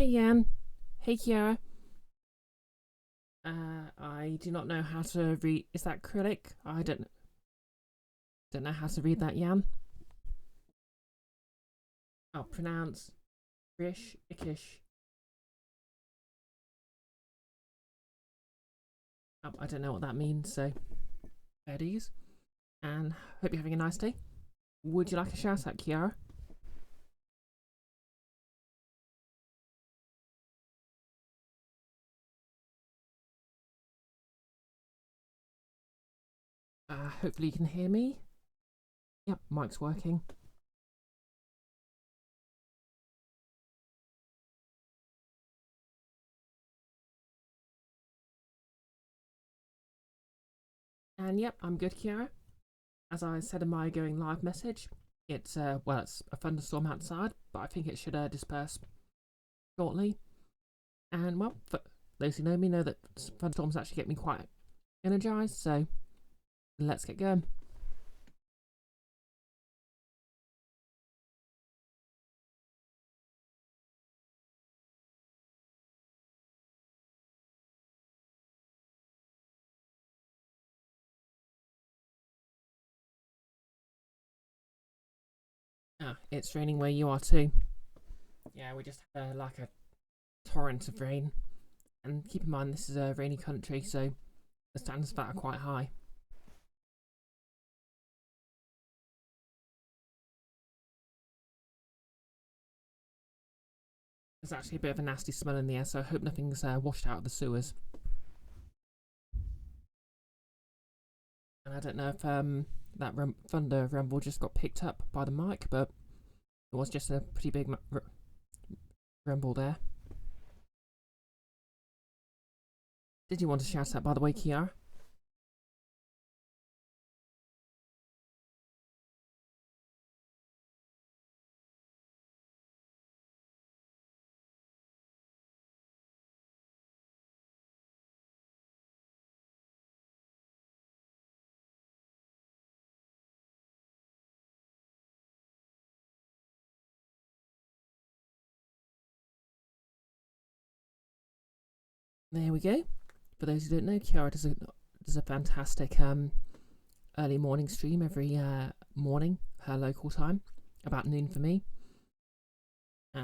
Hey Jan. Hey Kiara. I do not know how to read. Is that acrylic? I don't know how to read that, Jan. I'll pronounce Rish Ikish. I don't know what that means, so fair dues. And hope you're having a nice day. Would you like a shout out, Kiara? Hopefully you can hear me. Yep, mic's working. And yep, I'm good, Kiara. As I said in my going live message, it's it's a thunderstorm outside, but I think it should disperse shortly. And well, for those who know me know that thunderstorms actually get me quite energized, so let's get going. It's raining where you are too. Yeah, we just had like a torrent of rain. And keep in mind, this is a rainy country, so the standards for that are quite high. There's actually a bit of a nasty smell in the air, so I hope nothing's washed out of the sewers. And I don't know if that thunder rumble just got picked up by the mic, but it was just a pretty big rumble there. Did you want to shout out, by the way, Kiara? There we go. For those who don't know, Kiara does a fantastic early morning stream every morning, her local time, about noon for me,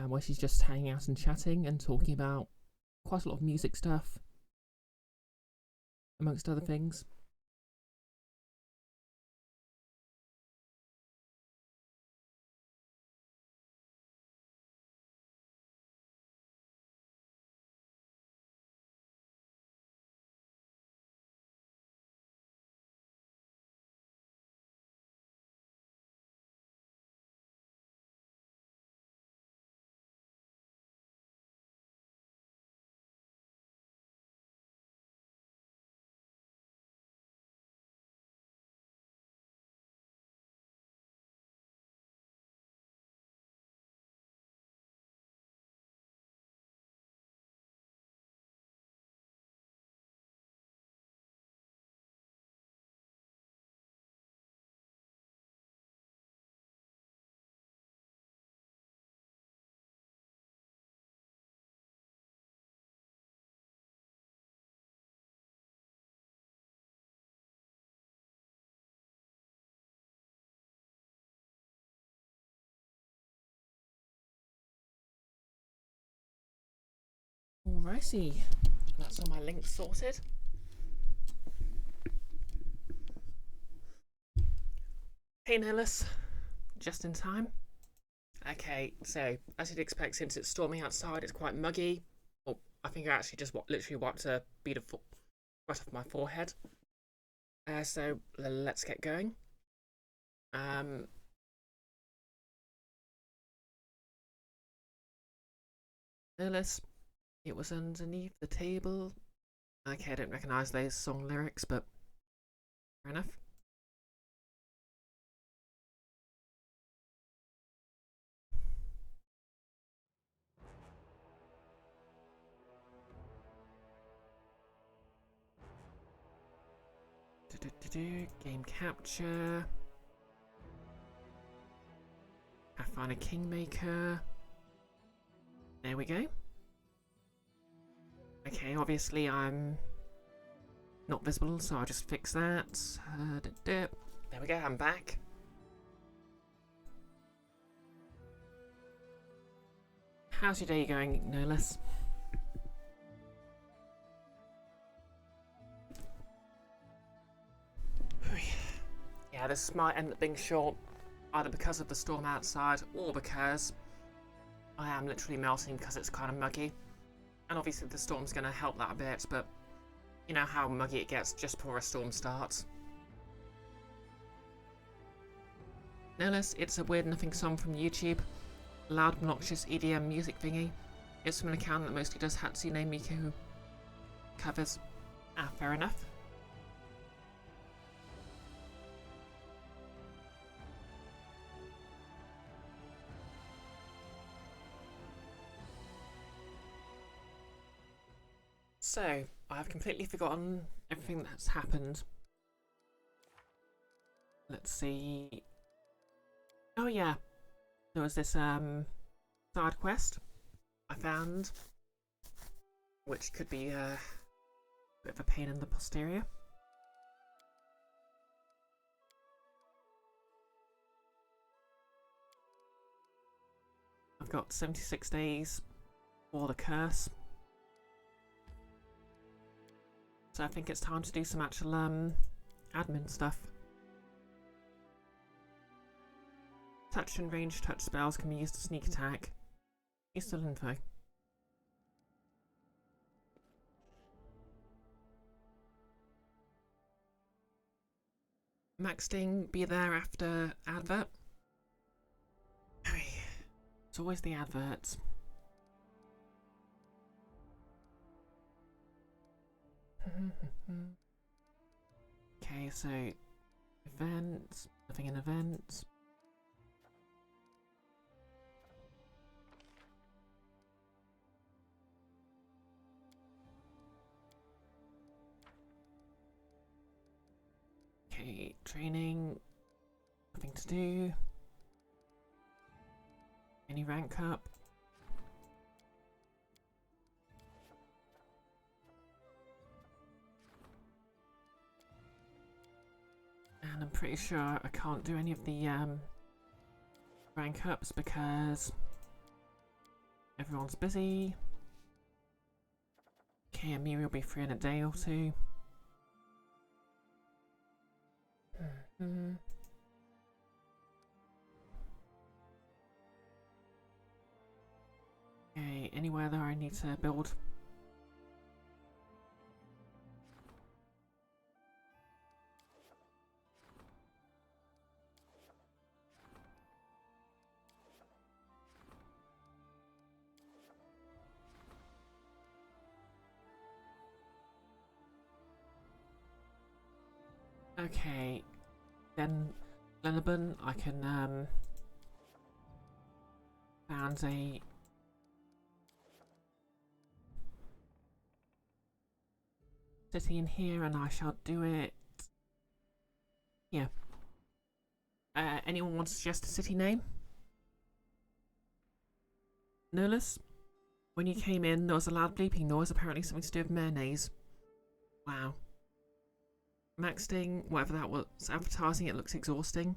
where she's just hanging out and chatting and talking about quite a lot of music stuff, amongst other things. Alrighty, that's all my links sorted. Hey Nihilus, just in time. Okay, so as you'd expect, since it's storming outside, it's quite muggy. Oh, I think I actually just literally wiped a bead of sweat off my forehead. So let's get going. Nihilus, it was underneath the table. Okay, I don't recognise those song lyrics, but fair enough. Game capture. Pathfinder Kingmaker. There we go. Okay, obviously I'm not visible, so I'll just fix that. There we go, I'm back. How's your day going, no less? Yeah, this might end up being short, either because of the storm outside, or because I am literally melting because it's kind of muggy. And obviously the storm's going to help that a bit, but you know how muggy it gets just before a storm starts. No less, it's a weird nothing song from YouTube. Loud, obnoxious EDM music thingy. It's from an account that mostly does Hatsune Miku covers. Ah, fair enough. So, I've completely forgotten everything that's happened. Let's see. Oh yeah, there was this side quest I found, which could be a bit of a pain in the posterior. I've got 76 days for the curse. So I think it's time to do some actual admin stuff. Touch and range touch spells can be used to sneak attack. Useful info. Max Sting, be there after advert. It's always the adverts. Okay, so events, nothing in events. Okay, training, nothing to do. Any rank up? And I'm pretty sure I can't do any of the rank ups because everyone's busy. Okay, Amiri will be free in a day or two. Okay, anywhere that I need to build. Okay, then Glenabun, I can found a city in here, and I shall do it. Yeah. Anyone want to suggest a city name? Nolus? When you came in, there was a loud bleeping noise, apparently something to do with mayonnaise. Wow. Maxting, whatever that was, advertising, it looks exhausting.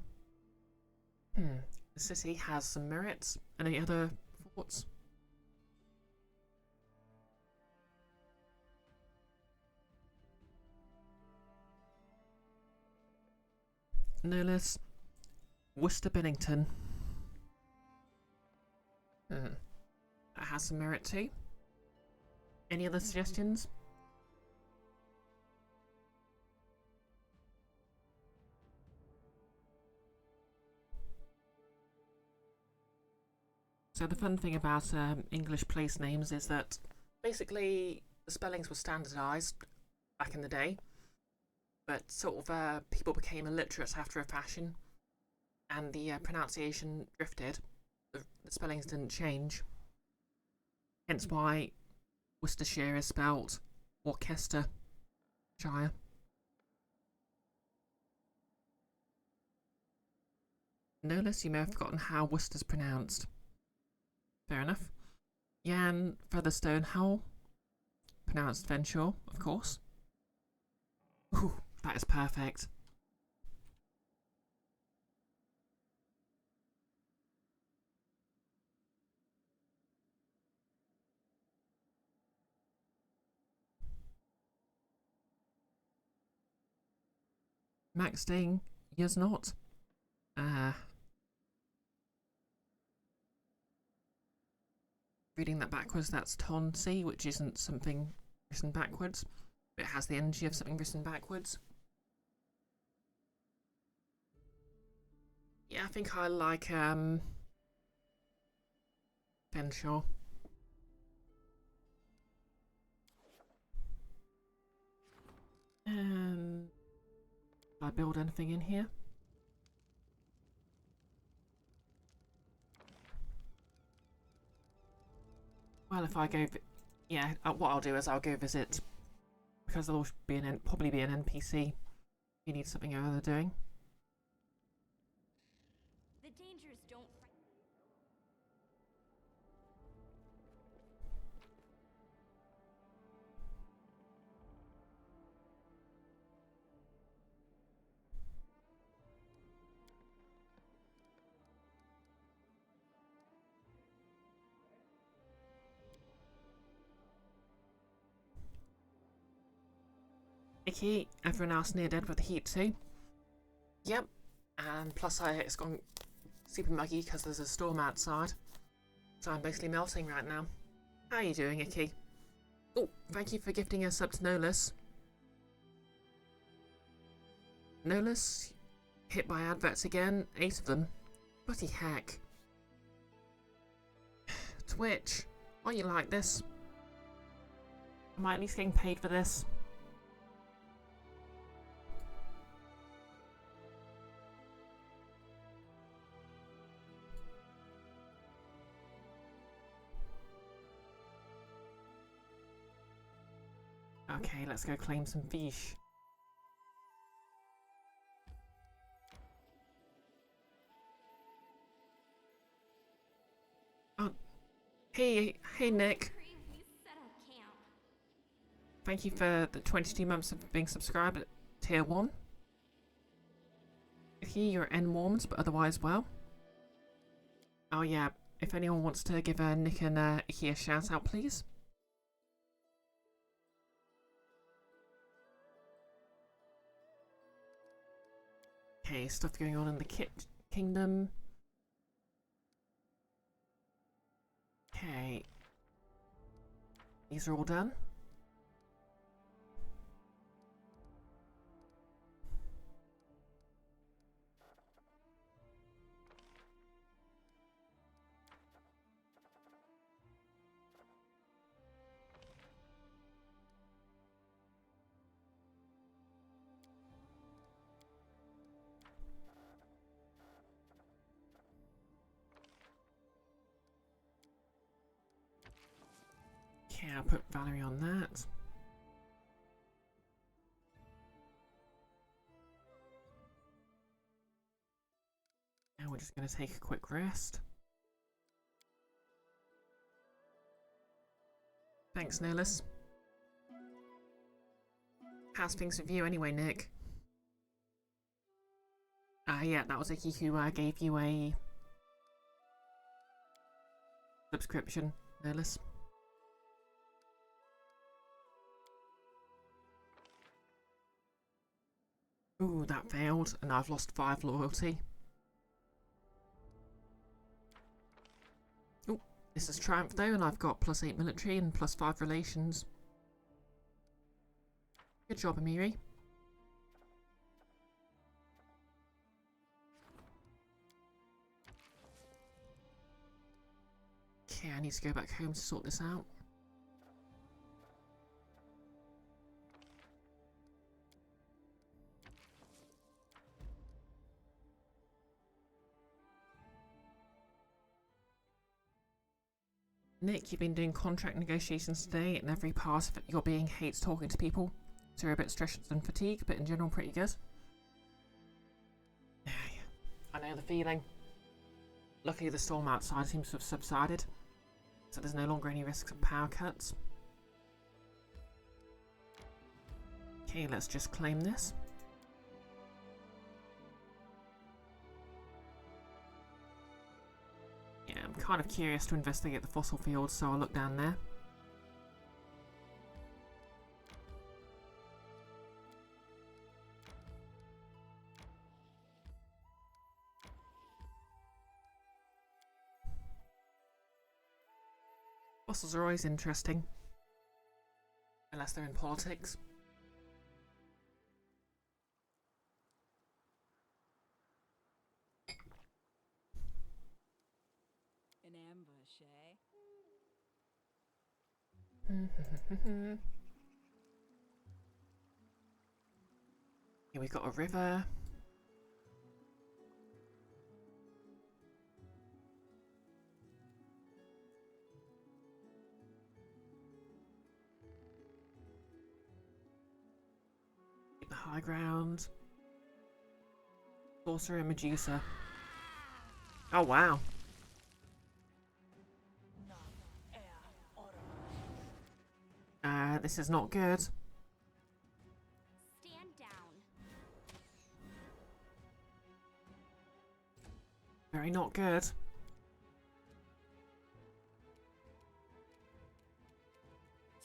The city has some merits. Any other thoughts? No less. Worcester Bennington. That has some merit too. Any other suggestions? So the fun thing about English place names is that basically the spellings were standardised back in the day, but sort of people became illiterate after a fashion, and the pronunciation drifted. The spellings didn't change. Hence why Worcestershire is spelled Worcestershire. No less, you may have forgotten how Worcester's pronounced. Fair enough. Jan Featherstone Howell pronounced Fenshaw, of course. Ooh, that is perfect. Max Ding, yours not. Reading that backwards, that's Tonsi, which isn't something written backwards. It has the energy of something written backwards. Yeah, I think I like Fenshaw. Did I build anything in here? Well, if I go, yeah, what I'll do is I'll go visit, because there'll be probably be an NPC. If you need something or other doing. The dangers don't. Icky, everyone else near dead with the heat too. Yep, and plus it's gone super muggy because there's a storm outside. So I'm basically melting right now. How are you doing, Icky? Oh, thank you for gifting us up to Nolus. Nolus, hit by adverts again, 8 of them. Bloody heck. Twitch, why you like this? Am I at least getting paid for this? Okay, let's go claim some fish. Oh, hey Nick. Thank you for the 22 months of being subscribed at tier 1. Here you're N-warmed, but otherwise well. Oh yeah, if anyone wants to give Nick and Icky a shout out, please. Okay, stuff going on in the Kingdom. Okay. These are all done. Okay, I'll put Valerie on that. Now we're just going to take a quick rest. Thanks, Nolus. How's things with you anyway, Nick? Yeah, that was Icky who gave you a subscription, Nolus. Ooh, that failed, and I've lost 5 loyalty. Ooh, this is Triumph though, and I've got +8 military and +5 relations. Good job, Amiri. Okay, I need to go back home to sort this out. Nick, you've been doing contract negotiations today, and every part of your being hates talking to people. So you're a bit stressed and fatigued, but in general pretty good. I know the feeling. Luckily the storm outside seems to have subsided, so there's no longer any risks of power cuts. Okay, let's just claim this. Yeah, I'm kind of curious to investigate the fossil fields, so I'll look down there. Fossils are always interesting. Unless they're in politics. An ambush, eh? Here we got a river. The high ground. Sorcerer and Medusa. Oh wow. This is not good. Stand down. Very not good.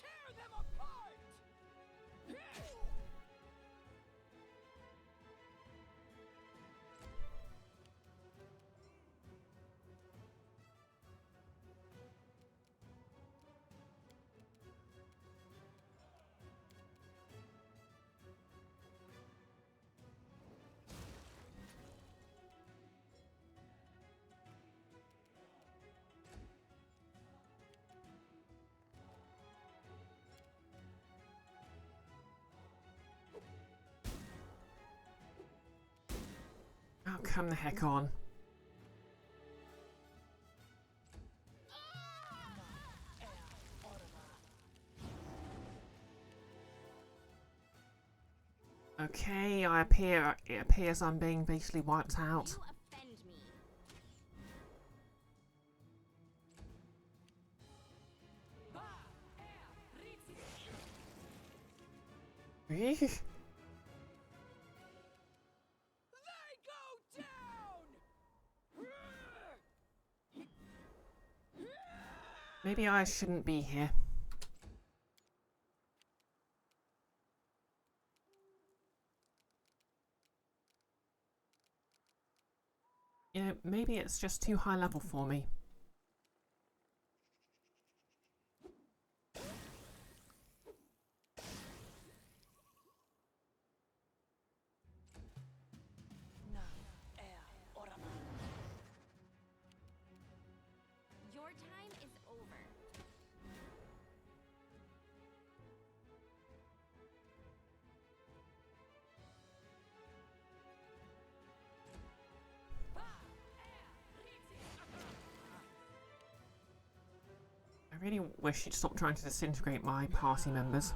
Tear them apart. Oh, come the heck on. Okay, it appears I'm being basically wiped out. You offend me. Eeh. They go down. Maybe I shouldn't be here. You know, maybe it's just too high level for me. Your time is over. I really wish you'd stop trying to disintegrate my party members.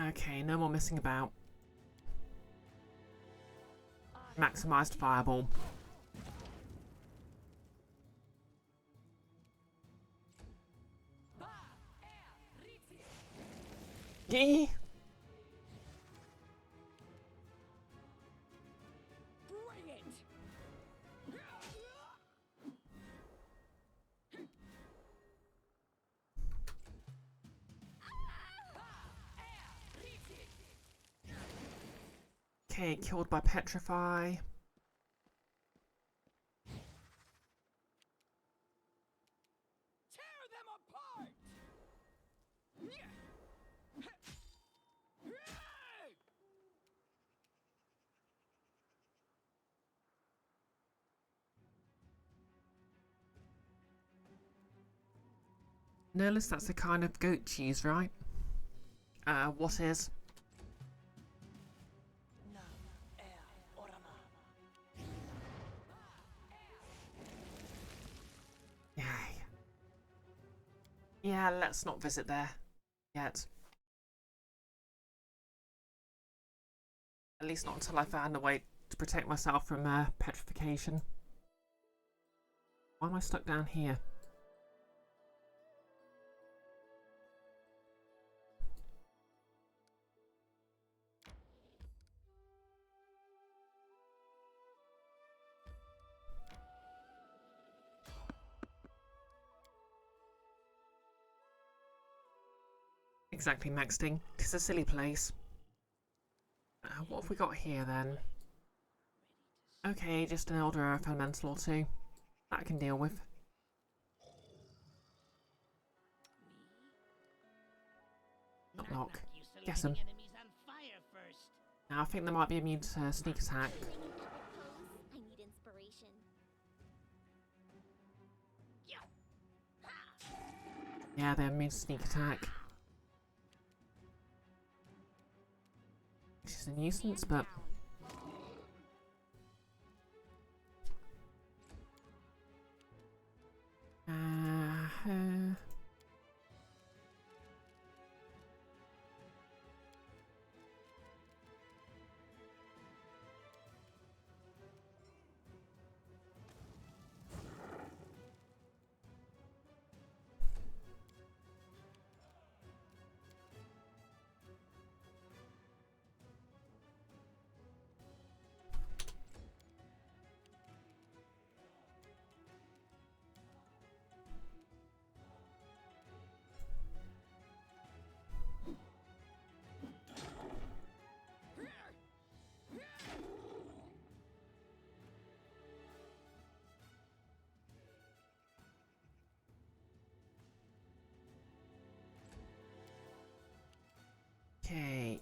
Okay, no more messing about. Maximized fireball. Yee! Bring it. Okay, killed by Petrify. Tear them apart. Nihilist, that's a kind of goat cheese, right? What is? Yeah, let's not visit there yet. At least not until I found a way to protect myself from petrification. Why am I stuck down here? Exactly, Maxting. It's a silly place. What have we got here then? Okay, just an elder earth elemental or two. That I can deal with. Not lock. Guess them. Now I think they might be immune to sneak attack. I need inspiration. Yeah, they're immune to sneak attack. Which is a nuisance, but... Okay.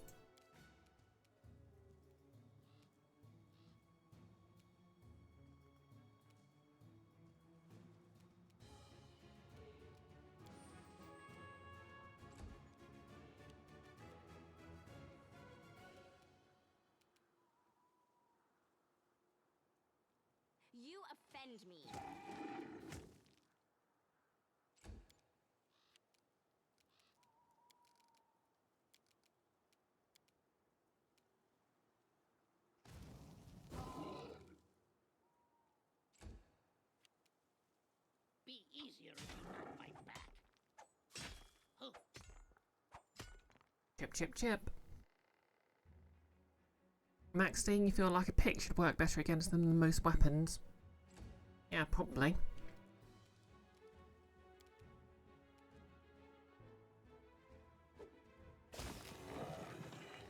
You offend me. Be easier if you knock my back. Oh. Chip, chip, chip. Maxting, you feel like a pick should work better against them than most weapons? Yeah, probably.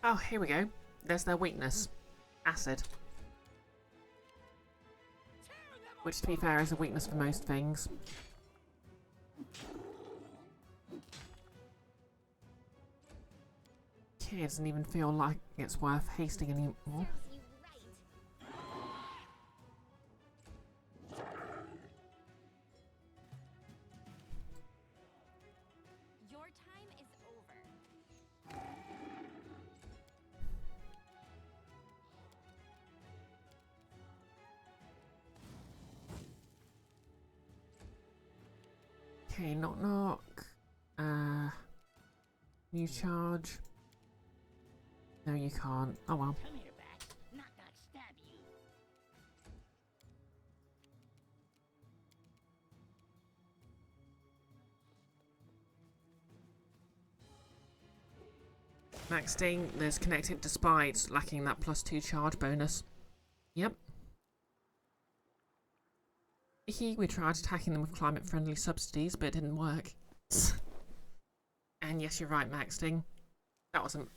Oh, here we go. There's their weakness. Acid. Which, to be fair, is a weakness for most things. Okay, it doesn't even feel like it's worth hasting anymore. Serves you right. Your time is over. Okay, knock knock. New charge. No, you can't. Oh well. Come here, back. Not stab you. Maxting, there's connected despite lacking that +2 charge bonus. Yep. We tried attacking them with climate-friendly subsidies, but it didn't work. And yes, you're right, Maxting. That wasn't...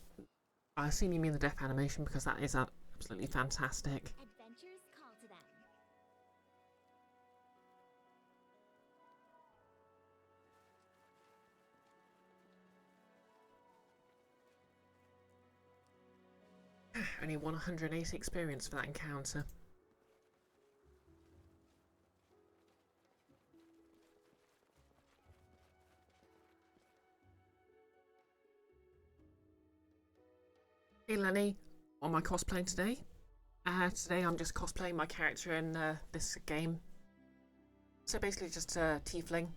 I assume you mean the death animation, because that is absolutely fantastic. Adventures call to them. Only 180 experience for that encounter. Hey Lenny, what am I cosplaying today? Today I'm just cosplaying my character in this game. So basically just a tiefling.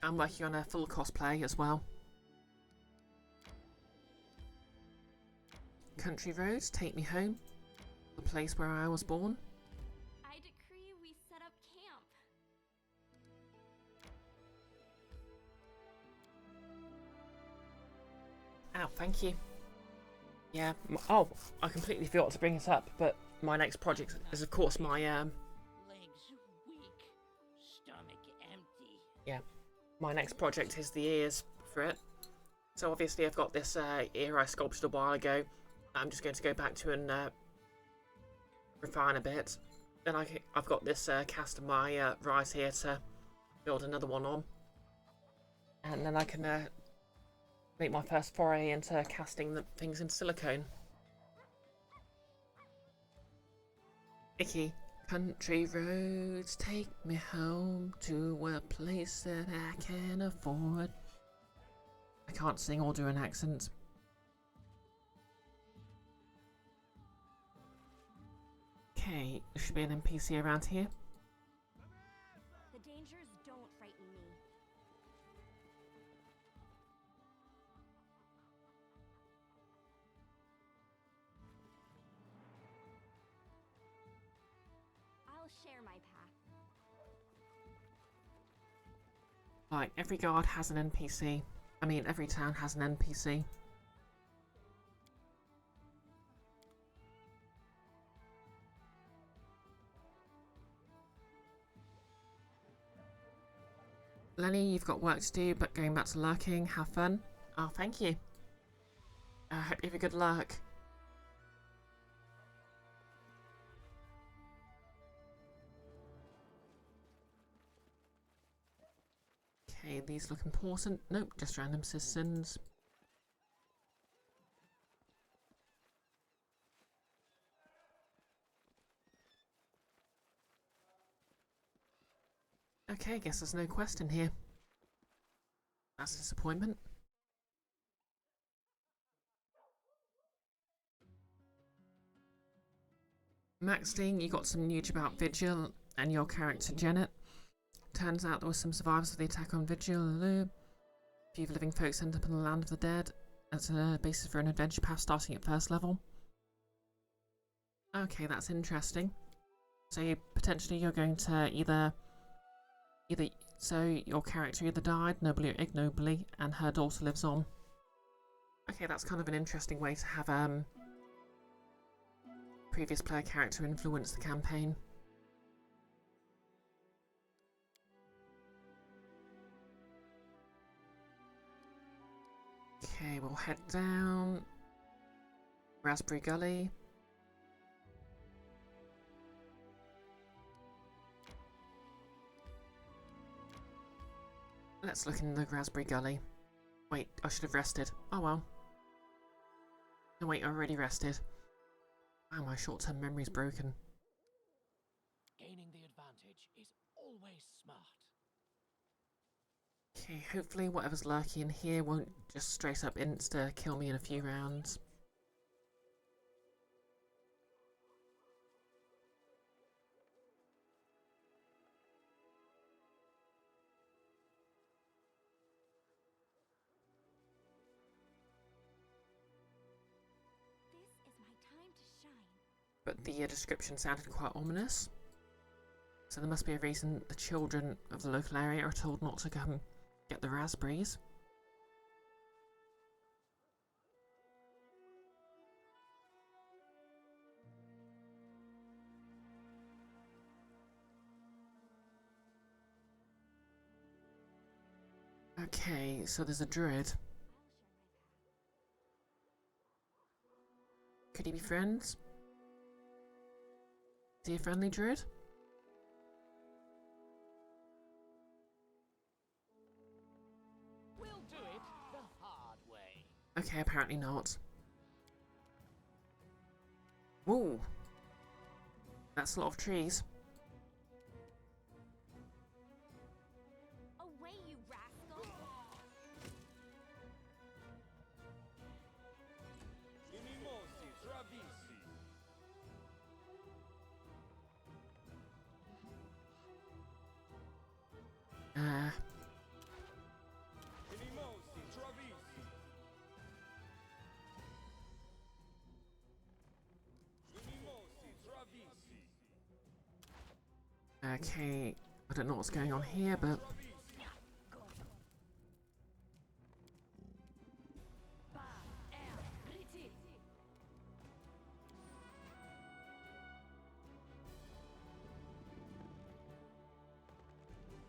I'm working on a full cosplay as well. Country roads, take me home. The place where I was born. I decree we set up camp. Oh, thank you. Yeah. Oh, I completely forgot to bring it up, but my next project is, of course, my Legs weak, stomach empty. yeah, my next project is the ears for it. So obviously, I've got this ear I sculpted a while ago. I'm just going to go back to and refine a bit. Then I've got this cast of my rice here to build another one on, and then I can make my first foray into casting the things in silicone. Icky. Country roads take me home to a place that I can afford. I can't sing or do an accent. Okay, there should be an NPC around here. The dangers don't frighten me. I'll share my path. Right, every guard has an NPC. I mean, every town has an NPC. Lenny, you've got work to do, but going back to lurking, have fun. Oh, thank you. I hope you have a good lurk. Okay, these look important. Nope, just random citizens. Okay, guess there's no quest in here. That's a disappointment. Maxine, you got some news about Vigil and your character Janet. Turns out there were some survivors of the attack on Vigil. A few living folks end up in the land of the dead as a basis for an adventure path starting at first level. Okay, that's interesting. So you're going to either so your character either died nobly or ignobly, and her daughter lives on. Okay, that's kind of an interesting way to have previous player character influence the campaign. Okay, we'll head down Raspberry Gully. Let's look in the Raspberry Gully. Wait, I should have rested. Oh well. No wait, I already rested. Wow, my short-term memory's broken. Gaining the advantage is always smart. Okay, hopefully whatever's lurking in here won't just straight up insta-kill me in a few rounds. This is my time to shine. But the description sounded quite ominous. So there must be a reason the children of the local area are told not to come get the raspberries. Okay, so there's a druid. I'll share my path. Could he be friends? Is he a friendly druid? We'll do it the hard way. Okay, apparently not. Whoa! That's a lot of trees. Away, you rascal! Okay, I don't know what's going on here, but...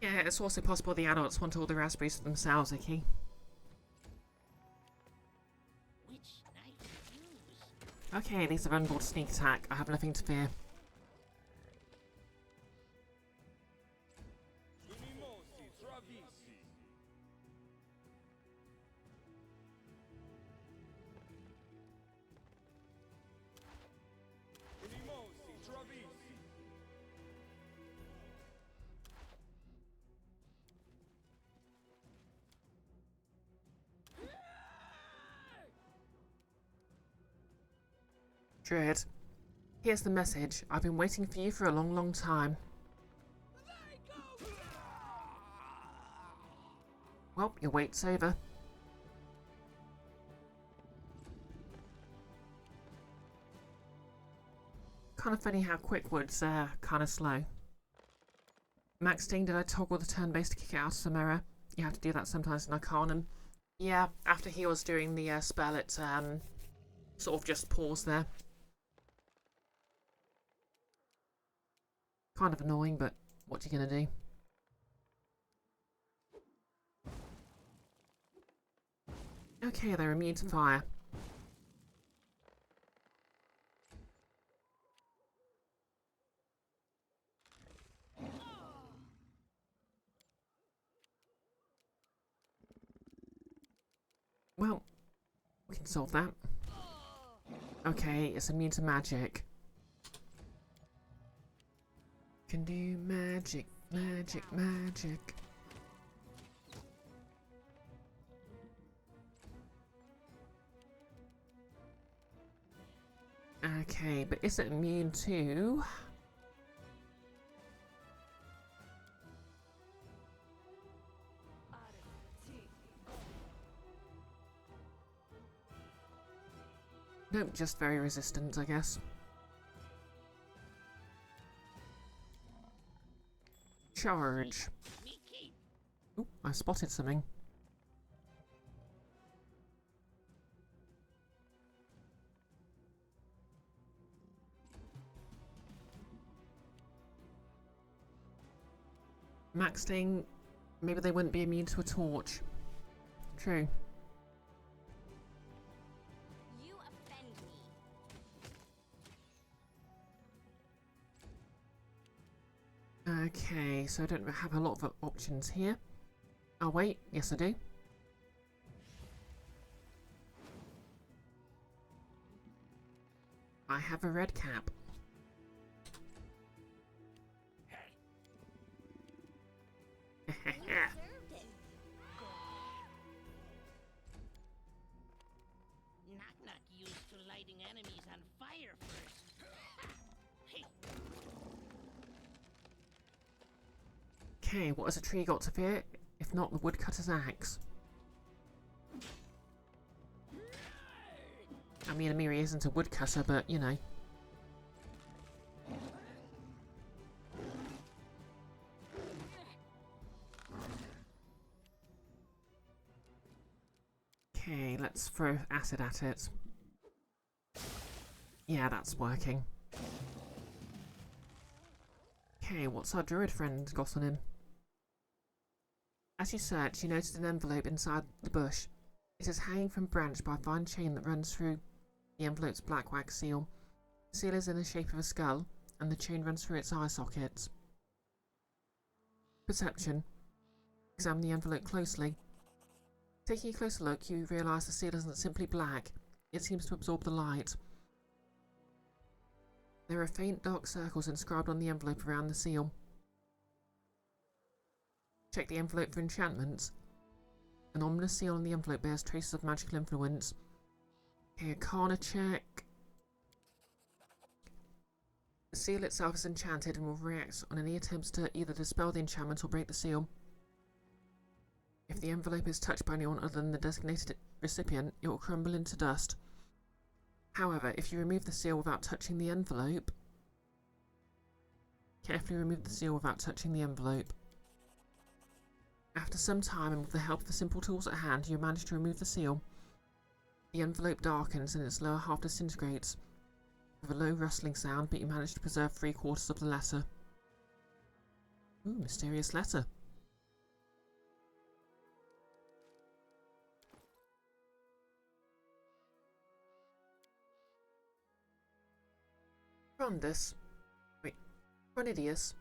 Yeah, it's also possible the adults want all the raspberries for themselves, Icky. Which knife to use? Okay, these are unboard sneak attack. I have nothing to fear. Druid, here's the message. I've been waiting for you for a long, long time. Well, your wait's over. Kind of funny how Quickwood's kind of slow. Maxting, did I toggle the turn-based to kick it out of some error? You have to do that sometimes in Arcanum. Yeah, after he was doing the spell, it sort of just paused there. Kind of annoying, but what are you gonna do? Okay, they're immune to fire. Well, we can solve that. Okay, it's immune to magic. Can do magic, magic, magic. Okay, but is it immune to... Nope, just very resistant, I guess. Charge. Ooh, I spotted something. Maxting, maybe they wouldn't be immune to a torch. True. You offend me. Okay, so I don't have a lot of options here. Oh wait, yes I do. I have a red cap. Deserved it. Knock-knock used to lighting enemies on fire first. Hey, Okay, what has a tree got to fear? If not the woodcutter's axe. I mean, Amiri isn't a woodcutter, but you know. Okay, let's throw acid at it. Yeah, that's working. Okay, what's our druid friend got on him? As you search, you notice an envelope inside the bush. It is hanging from a branch by a fine chain that runs through the envelope's black wax seal. The seal is in the shape of a skull, and the chain runs through its eye sockets. Perception. Examine the envelope closely. Taking a closer look, you realise the seal isn't simply black. It seems to absorb the light. There are faint dark circles inscribed on the envelope around the seal. Check the envelope for enchantments. An ominous seal on the envelope bears traces of magical influence. Okay, Arcana check. The seal itself is enchanted and will react on any attempts to either dispel the enchantment or break the seal. If the envelope is touched by anyone other than the designated recipient, it will crumble into dust. However, if you remove the seal without touching the envelope, Carefully remove the seal without touching the envelope. After some time and with the help of the simple tools at hand, you manage to remove the seal. The envelope darkens and its lower half disintegrates with a low rustling sound, but you manage to preserve 3/4 of the letter. Ooh, mysterious letter. Ronidius,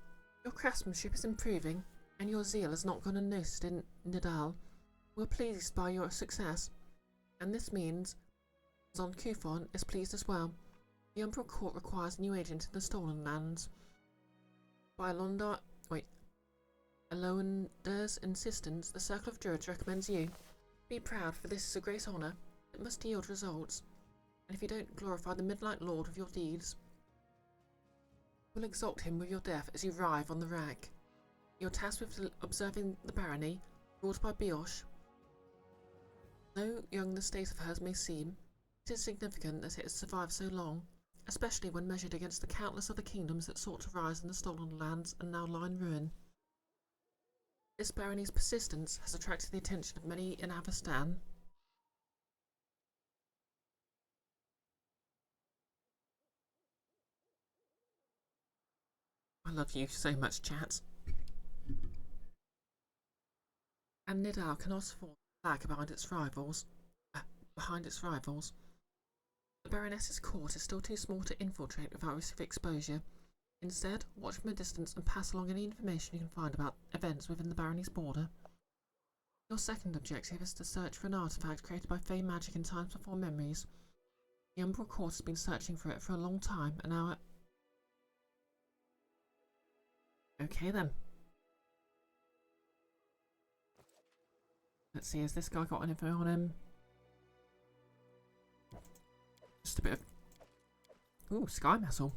your craftsmanship is improving, and your zeal has not gone unnoticed in Nidal. We're pleased by your success, and this means Zon Kufon is pleased as well. The Umbral Court requires a new agent in the Stolen Lands. By Alonder's insistence, the Circle of Druids recommends you. Be proud, for this is a great honour. It must yield results, and if you don't glorify the Midnight Lord with your deeds, we'll exalt him with your death as you writhe on the rack. You're tasked with observing the barony, ruled by Brioche. Though young the state of hers may seem, it is significant that it has survived so long, especially when measured against the countless other kingdoms that sought to rise in the Stolen Lands and now lie in ruin. This barony's persistence has attracted the attention of many in Avestan. I love you so much, chat. And Nidal cannot afford to lag behind its rivals. The Baroness's court is still too small to infiltrate without risk of exposure. Instead, watch from a distance and pass along any information you can find about events within the barony's border. Your second objective is to search for an artifact created by Fey magic in times before memories. The Umbral Court has been searching for it for a long time, and now okay then. Let's see, has this guy got anything on him? Just a bit of... Ooh, sky metal.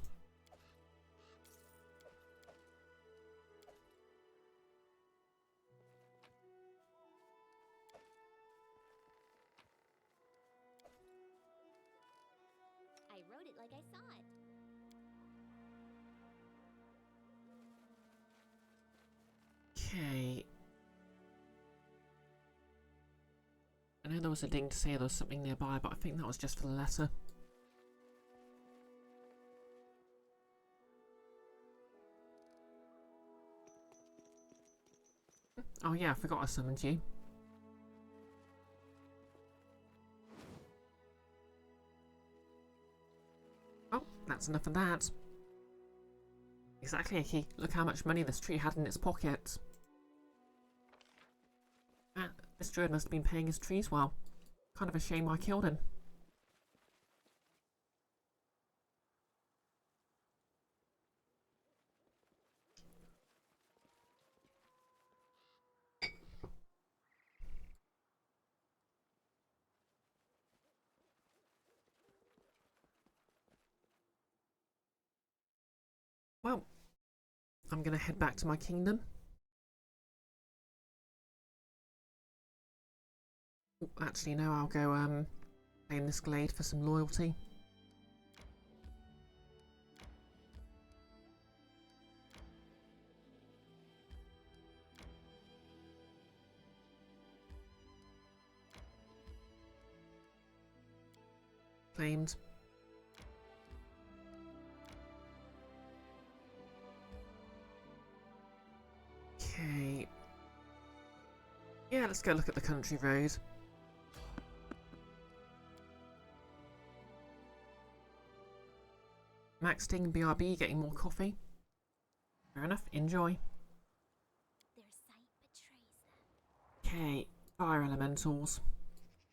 I wrote it like I saw it. Okay. I know there was a ding to say there was something nearby, but I think that was just for the letter. Oh yeah, I forgot I summoned you. Oh, that's enough of that. Exactly, Icky. Look how much money this tree had in its pockets. Ah, this druid must have been paying his trees well. Kind of a shame I killed him. Well, I'm gonna head back to my kingdom. Actually, no, I'll go claim this glade for some loyalty. Claimed. Okay. Yeah, let's go look at the country road. Max Sting and BRB getting more coffee. Fair enough, enjoy. Their sight betrays them. Okay, fire elementals.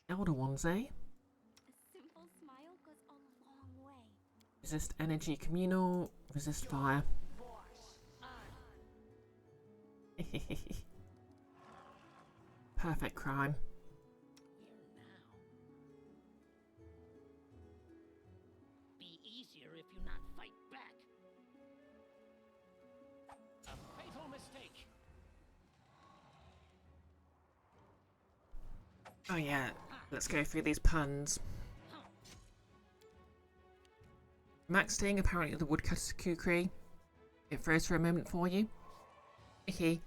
Elder ones, eh? A simple smile goes a long way. Resist energy communal, resist fire. Perfect crime. Where now? Be easier if you not fight back. A fatal mistake. Oh yeah, let's go through these puns. Max Sting, apparently the woodcutter's kukri. It froze for a moment for you. Hehe.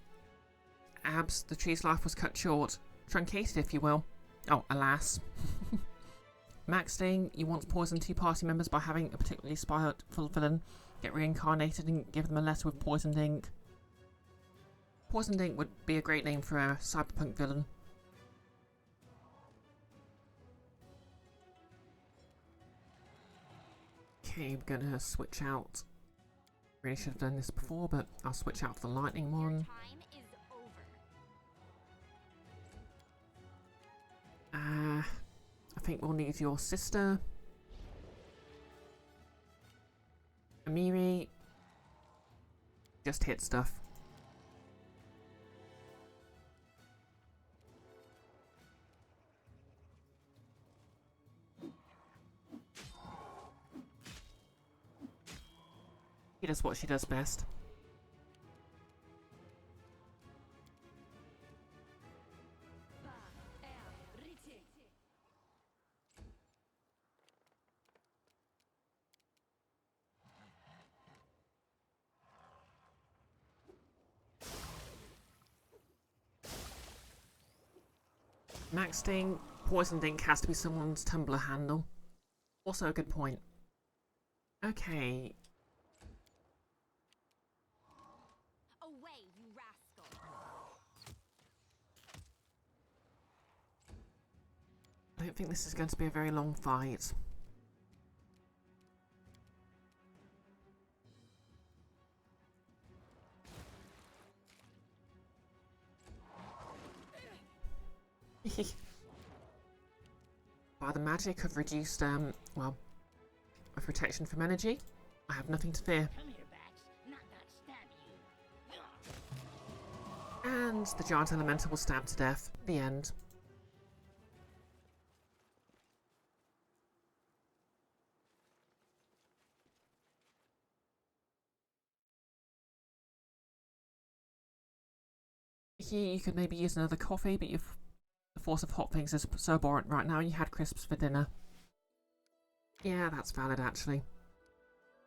Abs, the tree's life was cut short. Truncated, if you will. Oh, alas. Maxting, you once poisoned 2 party members by having a particularly spiteful villain get reincarnated and give them a letter with poisoned ink. Poisoned ink would be a great name for a cyberpunk villain. Okay, I'm gonna switch out. Really should have done this before, but I'll switch out for the lightning Your one. time is over. I think we'll need your sister. Amiri. Just hit stuff. She does what she does best. Maxting, poisoned ink has to be someone's tumbler handle. Also a good point. Okay. Away, you rascal. I don't think this is going to be a very long fight. By the magic of reduced, well, of protection from energy, I have nothing to fear. Come here, Bats. Not stab you. And the giant elemental will stab to death. The end. Here you could maybe use another coffee, but the force of hot things is so abhorrent right now. You had crisps for dinner. Yeah, that's valid actually.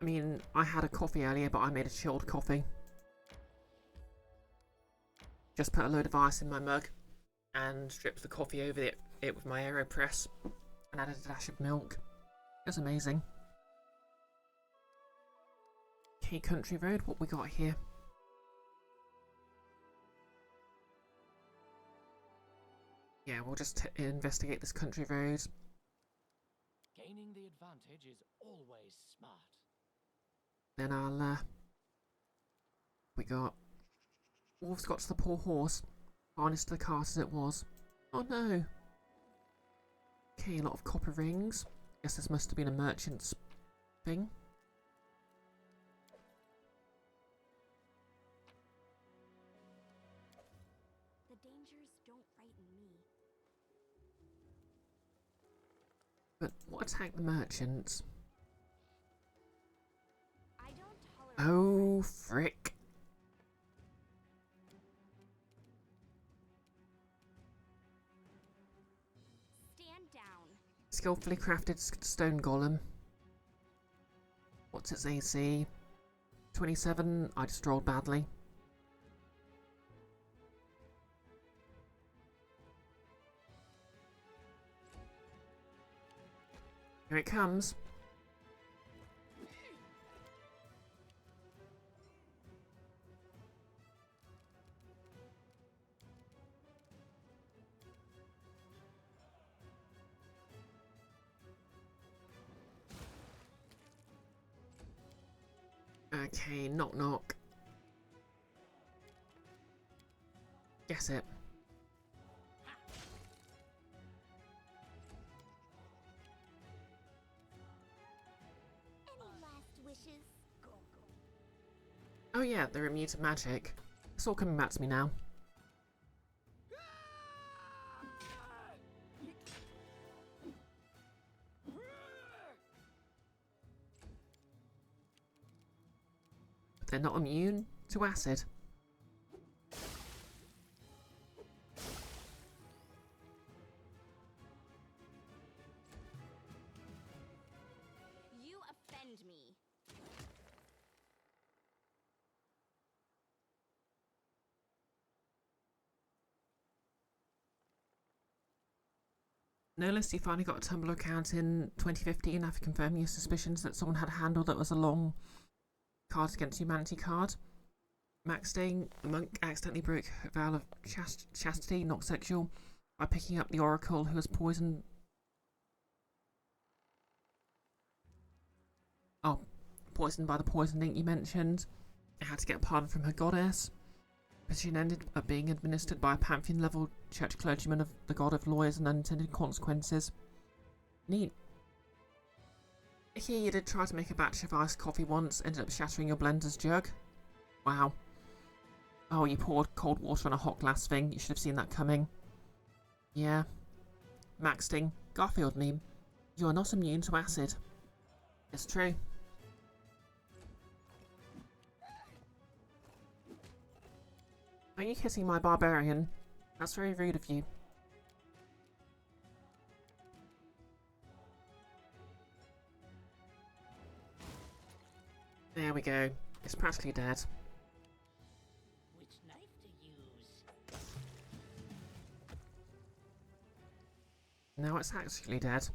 I mean, I had a coffee earlier, but I made a chilled coffee. Just put a load of ice in my mug and stripped the coffee over it with my AeroPress and added a dash of milk. It was amazing. Okay, Country Road, what we got here? Yeah, we'll just investigate this country road. Gaining the advantage is always smart. Then I'll, we got... Wolf's got to the poor horse. Harnessed to the cart as it was. Oh no! Okay, a lot of copper rings. Guess this must have been a merchant's thing. The dangers don't frighten me. But what attacked the merchants? I don't tolerate. Oh, frick. Stand down. Skillfully crafted stone golem. What's its AC? 27. I just rolled badly. Here it comes. Okay, knock knock. Guess it. Any last wishes? Oh yeah, they're immune to magic. It's all coming back to me now. But they're not immune to acid. You offend me. Noticed you finally got a Tumblr account in 2015 after confirming your suspicions that someone had a handle that was a long Cards Against Humanity card. Max Dane, the monk, accidentally broke her vow of chastity, not sexual, by picking up the oracle who was poisoned. Oh, poisoned by the poison ink you mentioned. I had to get a pardon from her goddess. Petition ended up being administered by a Pantheon-level church clergyman of the god of lawyers and unintended consequences. Neat. Here you did try to make a batch of iced coffee once, ended up shattering your blender's jug. Wow. Oh, you poured cold water on a hot glass thing. You should have seen that coming. Yeah. Maxting, Garfield meme. You are not immune to acid. It's true. Are you kissing my barbarian? That's very rude of you. There we go. It's practically dead. Which knife to use? Now it's actually dead.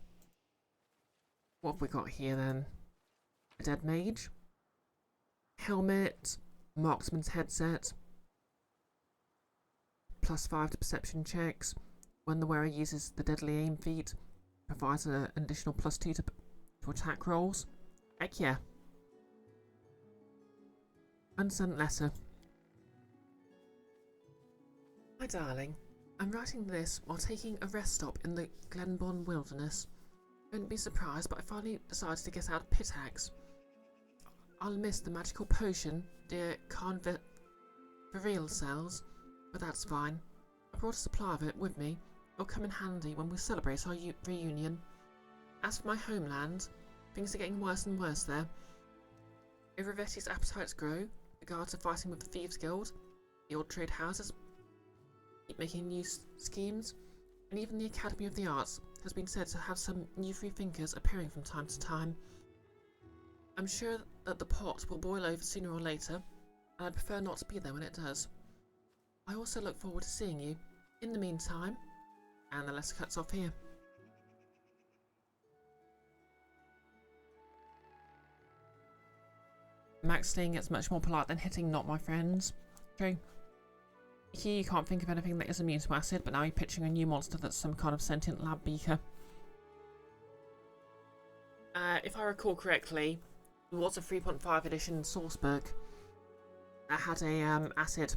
What have we got here then? A dead mage. Helmet. Marksman's headset. +5 to perception checks. When the wearer uses the deadly aim feat, provides an additional +2 to attack rolls. Heck yeah. Unsent letter. My darling, I'm writing this while taking a rest stop in the Glenbon wilderness. Don't be surprised, but I finally decided to get out of Pitax. I'll miss the magical potion dear Virile sells, but that's fine. I brought a supply of it with me. It'll come in handy when we celebrate our reunion. As for my homeland, things are getting worse and worse there. Iravetti's appetites grow, the guards are fighting with the Thieves Guild, the old trade houses keep making new schemes, and even the Academy of the Arts has been said to have some new free thinkers appearing from time to time. I'm sure that the pot will boil over sooner or later, and I'd prefer not to be there when it does. I also look forward to seeing you. In the meantime, and the letter cuts off here. Max Sting gets much more polite than hitting not my friends. True. Here you can't think of anything that is immune to acid, but now you're pitching a new monster that's some kind of sentient lab beaker. If I recall correctly, there was a 3.5 edition source book that had a acid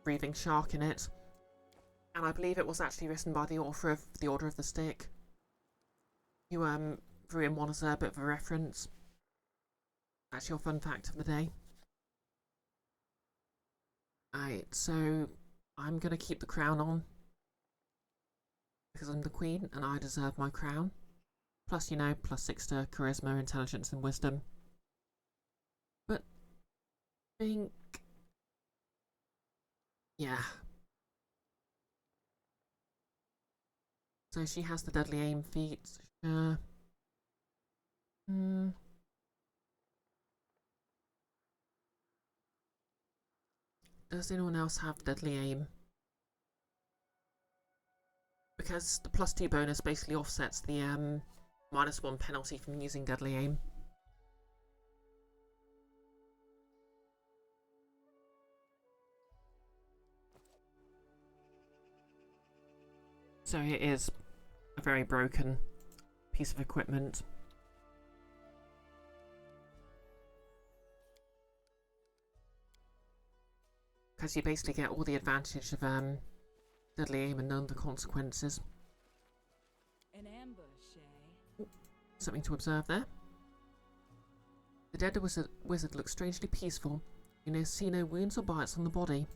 breathing shark in it, and I believe it was actually written by the author of The Order of the Stick, who threw in one as a bit of a reference. That's your fun fact of the day. Alright, so I'm gonna keep the crown on because I'm the queen and I deserve my crown. Plus, you know, +6 to charisma, intelligence, and wisdom. But I think, yeah. So she has the deadly aim feat. Does anyone else have deadly aim? Because the +2 bonus basically offsets the -1 penalty from using deadly aim. So it is a very broken piece of equipment. Because you basically get all the advantage of deadly aim and none of the consequences. An ambush, eh? Something to observe there. The dead wizard looks strangely peaceful. You see no wounds or bites on the body.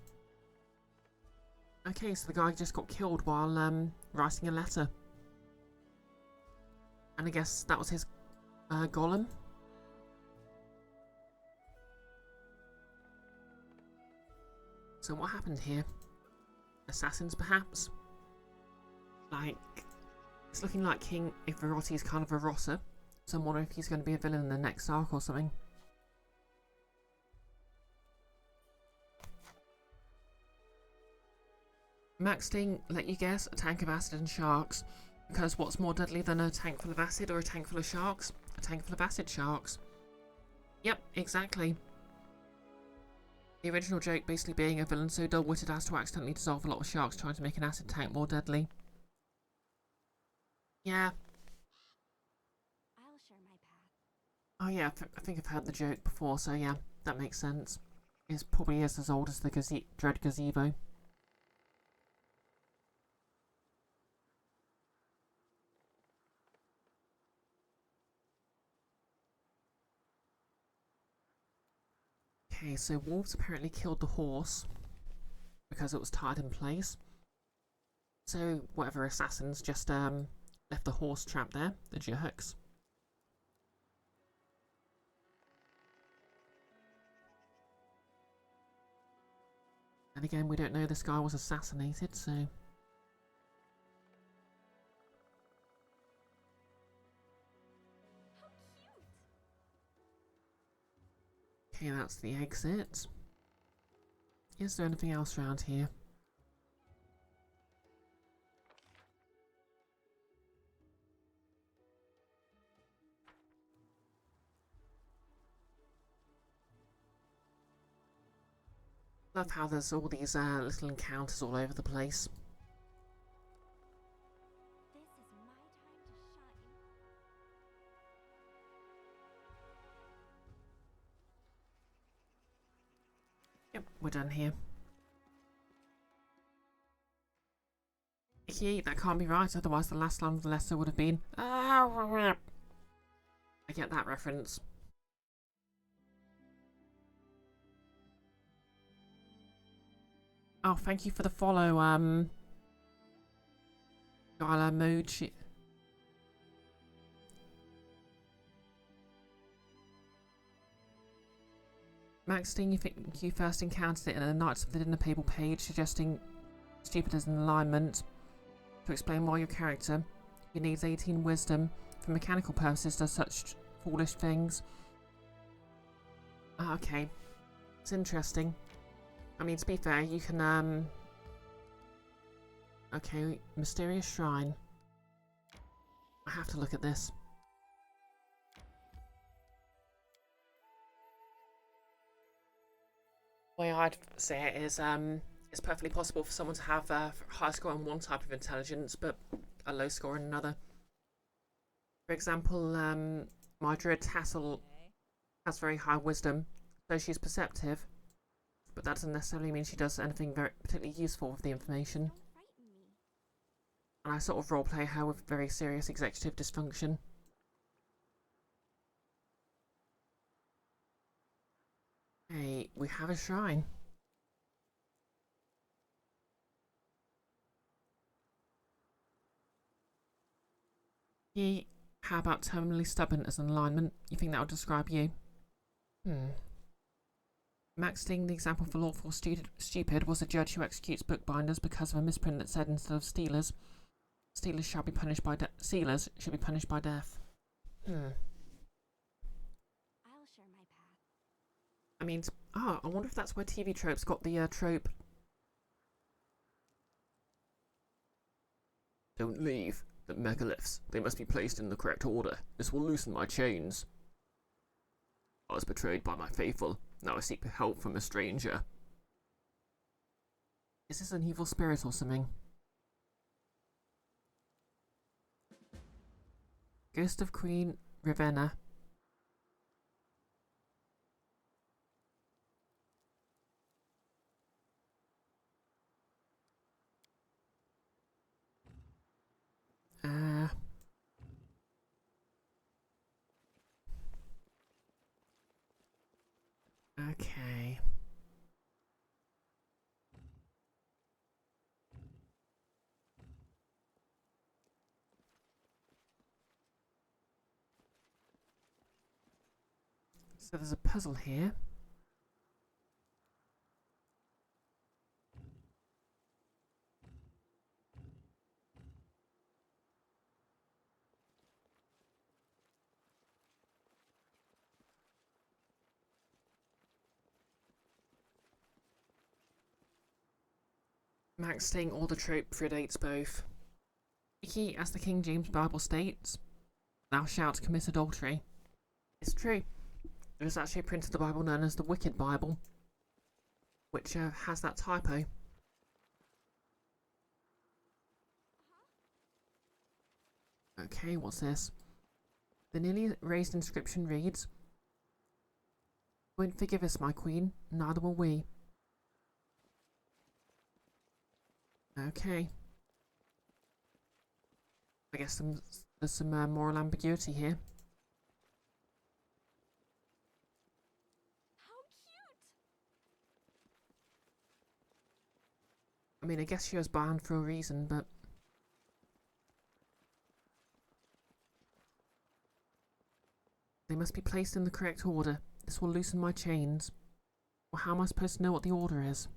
Okay, so the guy just got killed while writing a letter. And I guess that was his golem. So what happened here? Assassins, perhaps? Like, it's looking like King Ivarotti is kind of a rosser. So I'm wondering if he's going to be a villain in the next arc or something. Max Sting, let you guess, a tank of acid and sharks. Because what's more deadly than a tank full of acid or a tank full of sharks? A tank full of acid sharks. Yep, exactly. The original joke basically being a villain so dull-witted as to accidentally dissolve a lot of sharks trying to make an acid tank more deadly. Yeah. I'll share my path. Oh yeah, I think I've heard the joke before, so yeah, that makes sense. It probably is as old as the Dread Gazebo. Okay, so wolves apparently killed the horse because it was tied in place. So whatever assassins just left the horse trapped there, the jerks. And again, we don't know this guy was assassinated, so... How cute! Okay, that's the exit. Is there anything else around here? Love how there's all these little encounters all over the place. This is my time to shine. Yep, we're done here. Yay, that can't be right, otherwise the last line of the letter would have been... I get that reference. Oh, thank you for the follow, Gala Mood. Max Sting, you think you first encountered it in a Knights of the Dinner Table page, suggesting stupid as an alignment. To explain why your character, who needs 18 wisdom for mechanical purposes, does such foolish things. Ah, okay. It's interesting. I mean, to be fair, you can, okay, Mysterious Shrine. I have to look at this. The way I'd say it is, it's perfectly possible for someone to have a high score on one type of intelligence, but a low score in another. For example, my druid Tassel has very high wisdom, so she's perceptive, but that doesn't necessarily mean she does anything very particularly useful with the information. Don't frighten me. And I sort of roleplay her with very serious executive dysfunction. Hey, we have a shrine. How about terminally stubborn as an alignment? You think that would describe you? Max Sting, the example for lawful stupid, was a judge who executes bookbinders because of a misprint that said instead of stealers, stealers shall be punished by sealers should be punished by death. I'll share my path. I mean, I wonder if that's where TV tropes got the trope. Don't leave. The megaliths. They must be placed in the correct order. This will loosen my chains. I was betrayed by my faithful. Now I seek help from a stranger. Is this an evil spirit or something? Ghost of Queen Ravenna. Okay. So there's a puzzle here. Max Sting or the trope predates both. He, as the King James Bible states, thou shalt commit adultery. It's true. There is actually a print of the Bible known as the Wicked Bible, which has that typo. Okay, what's this? The nearly raised inscription reads, "Won't forgive us, my queen, neither will we." Okay. I guess there's some moral ambiguity here. How cute! I mean, I guess she was banned for a reason, but... They must be placed in the correct order. This will loosen my chains. Well, how am I supposed to know what the order is?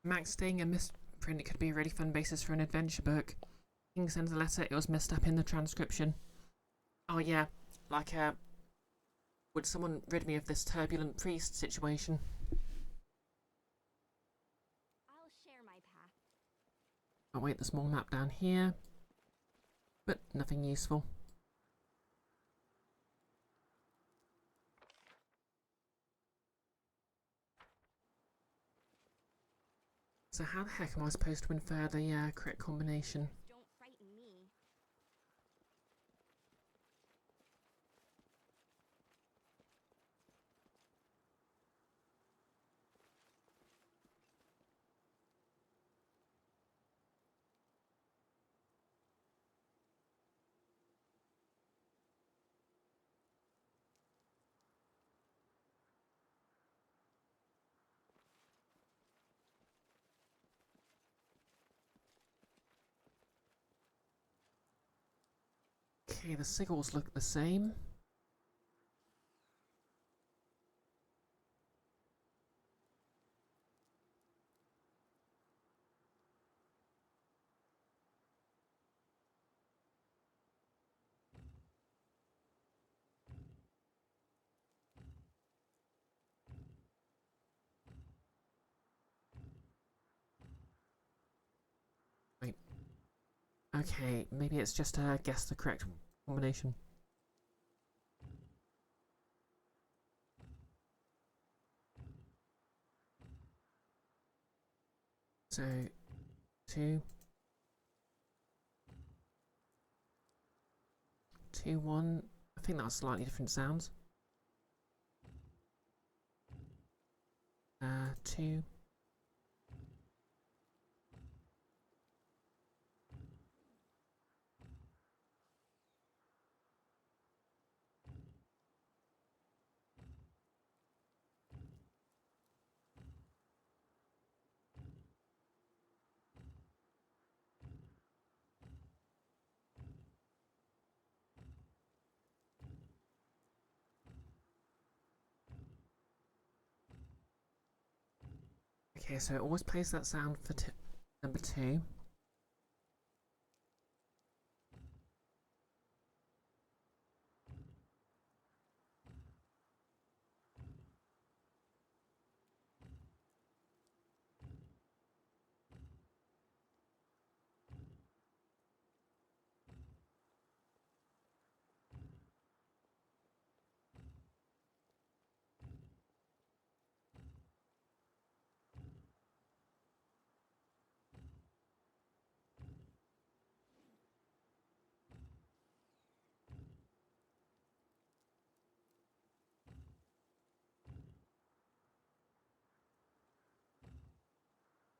Max stating a misprint could be a really fun basis for an adventure book. King sends a letter, it was messed up in the transcription. Oh yeah, like would someone rid me of this turbulent priest situation? I'll share my path. Oh wait, there's more map down here. But nothing useful. So how the heck am I supposed to infer the correct combination? Don't frighten me. Okay, the sigils look the same. Wait. Okay, maybe it's just guess the correct combination. So, 2, 2, 1. I think that's slightly different sounds. 2. Okay, so it always plays that sound for number 2.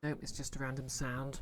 Nope, it's just a random sound.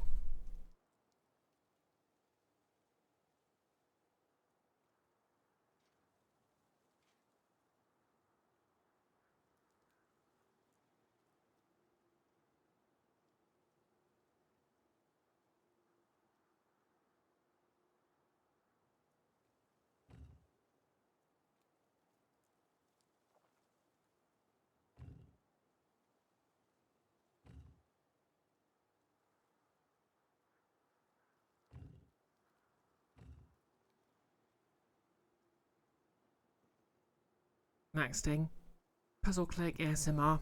Maxting. Puzzle Click ASMR.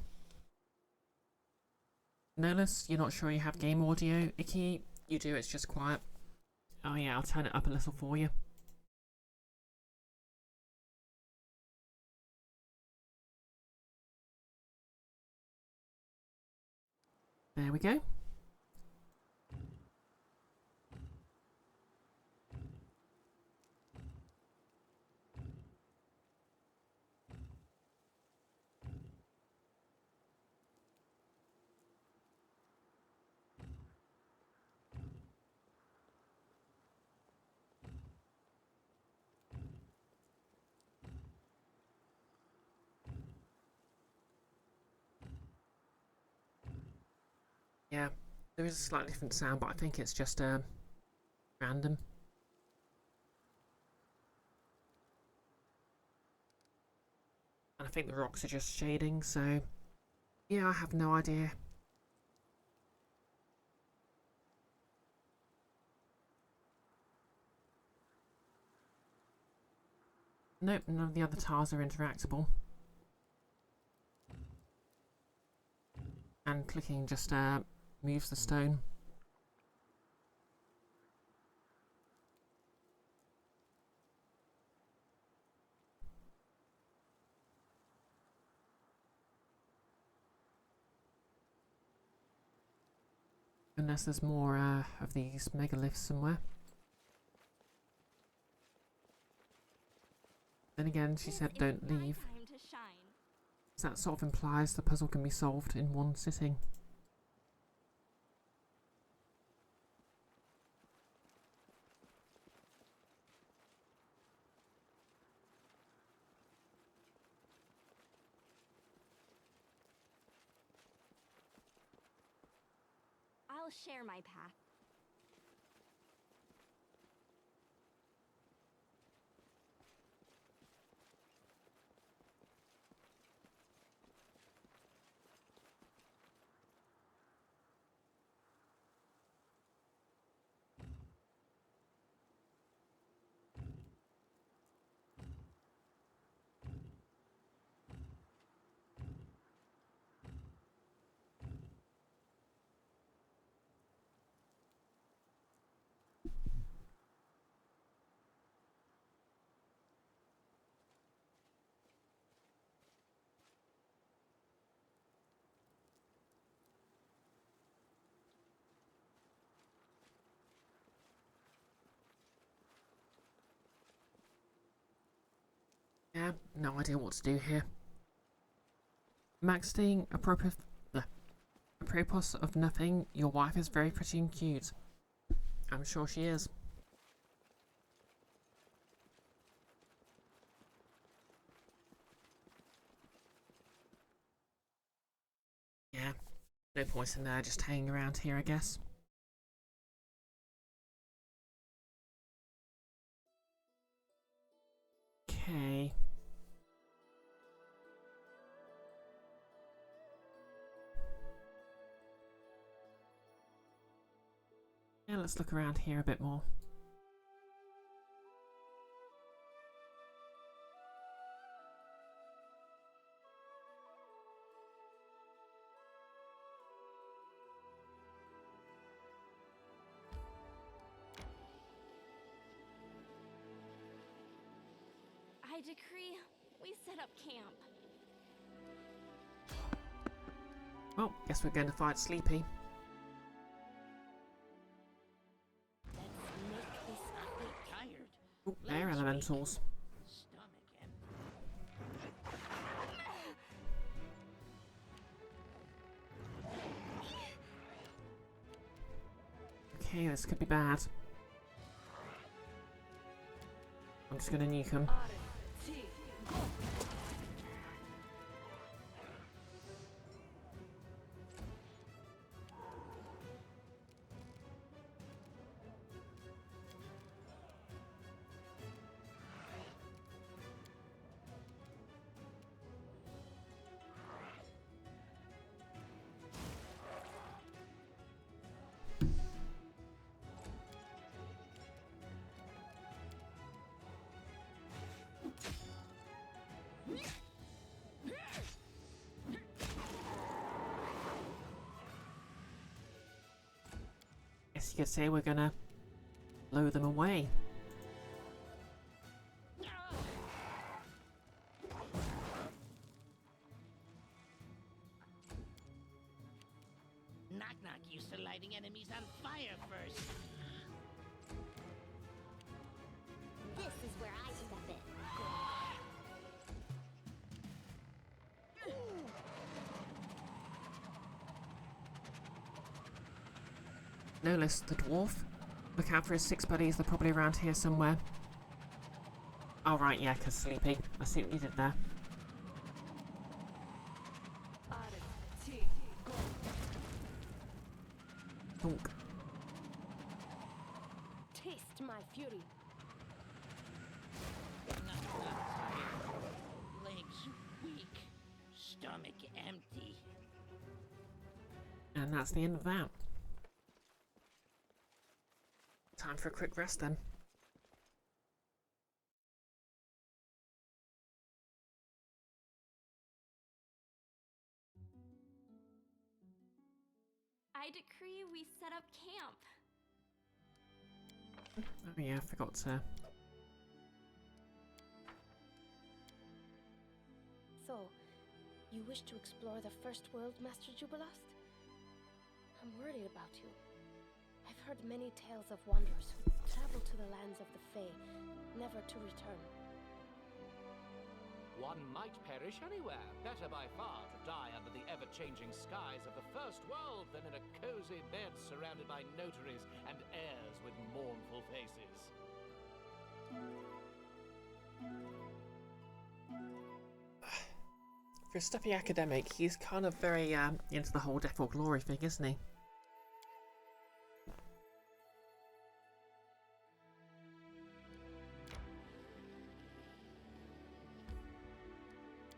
Nolus, you're not sure you have game audio? Icky, you do, it's just quiet. Oh yeah, I'll turn it up a little for you. There we go. Yeah, there is a slightly different sound, but I think it's just random. And I think the rocks are just shading, so yeah, I have no idea. Nope, none of the other tiles are interactable. And clicking just moves the stone. Unless there's more of these megaliths somewhere. Then again, she said don't leave. Time to shine. So that sort of implies the puzzle can be solved in one sitting. I'll share my path. Yeah, no idea what to do here. Maxting, apropos of nothing, your wife is very pretty and cute. I'm sure she is. Yeah, no point in there just hanging around here, I guess. Okay. Yeah, let's look around here a bit more. I decree we set up camp. Well, guess we're going to fight Sleepy. Let's make this athlete tired. Oh, air elementals. Stomach empty. Okay, this could be bad. I'm just going to nuke him. guess you could say we're gonna blow them away. Knock-knock used to lighting enemies on fire first. This is where I step in. Nolis, the dwarf. Look out for his 6 buddies, they're probably around here somewhere. Oh right, yeah, 'cause sleepy. I see what you did there. Thunk. Taste my fury. Knock-knock tired. Legs weak. Stomach empty. And that's the end of that. Time for a quick rest then. I decree we set up camp. Oh yeah, I forgot to... So, you wish to explore the first world, Master Jubilast? I'm worried about you. I've heard many tales of wanderers who travel to the lands of the Fae, never to return. One might perish anywhere. Better by far to die under the ever-changing skies of the first world than in a cozy bed surrounded by notaries and heirs with mournful faces. For a stuffy academic, he's kind of very into the whole death or glory thing, isn't he?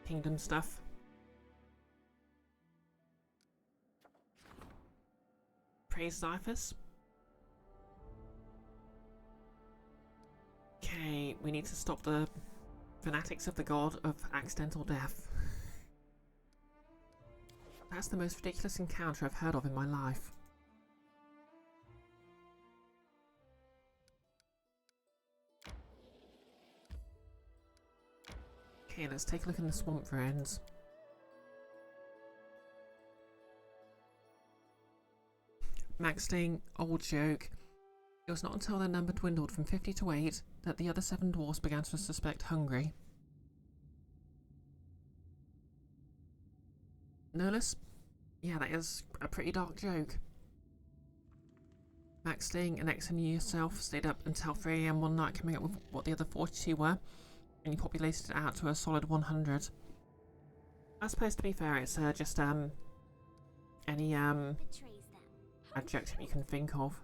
Kingdom stuff. Praise Zyphus. Okay, we need to stop the fanatics of the god of accidental death. That's the most ridiculous encounter I've heard of in my life. Okay, let's take a look in the swamp, friends. Max Sting, old joke. It was not until their number dwindled from 50 to 8 that the other 7 dwarfs began to suspect Hungry. Nolis? Yeah, that is a pretty dark joke. Max Sting and X and you yourself stayed up until 3 AM one night coming up with what the other 42 were, and you populated it out to a solid 100. I suppose, to be fair, it's just any adjective you can think of.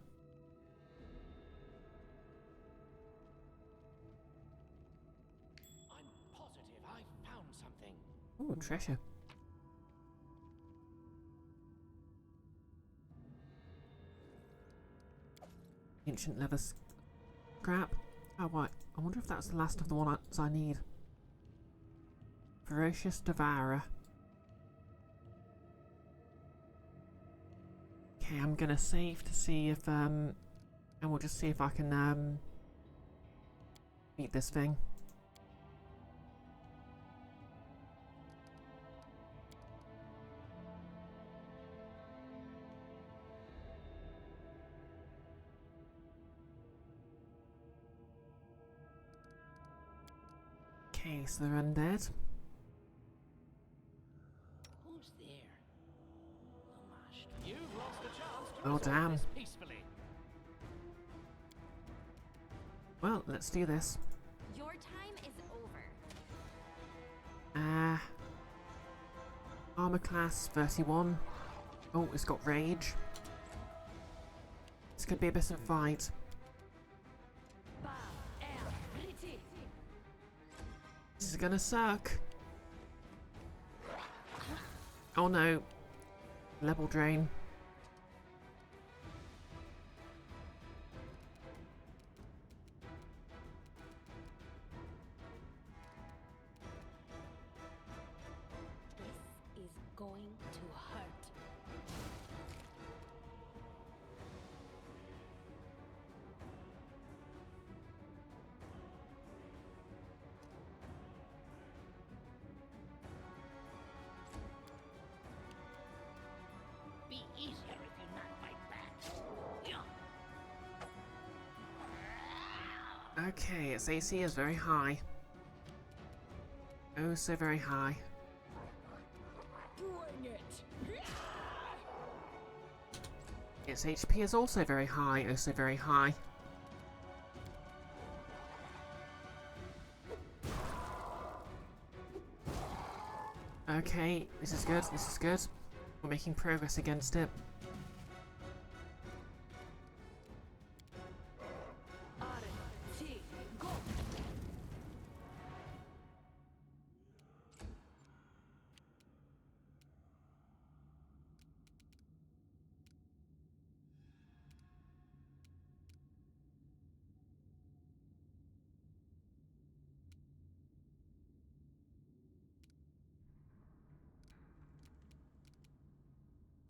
I'm positive I found something. Ooh, treasure. Ancient leather scrap. Oh, right. I wonder if that's the last of the ones I need. Ferocious Devourer. Okay, I'm gonna save to see if, and we'll just see if I can, beat this thing. Okay, so they're undead. Who's there? You've lost the chance to Oh, resolve damn. this peacefully. Well, let's do this. Your time is over. Armor class 31. Oh, it's got rage. This could be a bit of a fight. This is gonna suck. Oh no. Level drain. This is going to hurt. Okay, its AC is very high. Oh, so very high. Bring it! Its HP is also very high, oh so very high. Okay, this is good, this is good. We're making progress against it.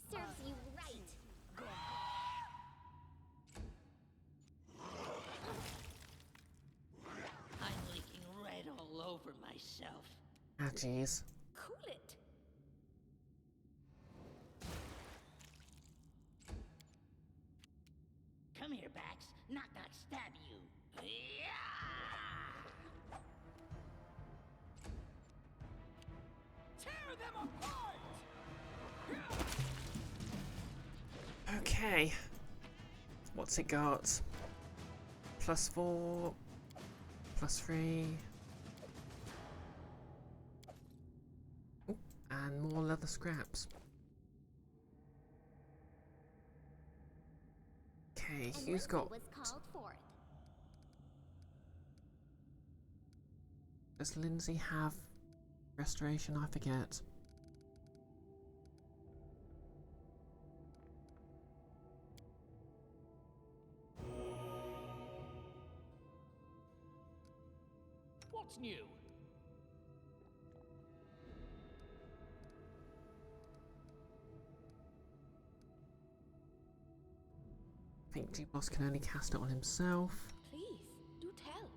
Serves you right. I'm leaking red all over myself. Ah, jeez. Cool it. Come here, Bax. Knock, knock, stab you. Tear them apart! Okay. What's it got? +4, +3. Ooh, and more leather scraps. Okay, who's got... Was called for it. Does Lindsay have restoration? I forget. What's new? I think G-Boss can only cast it on himself. Please, do tell.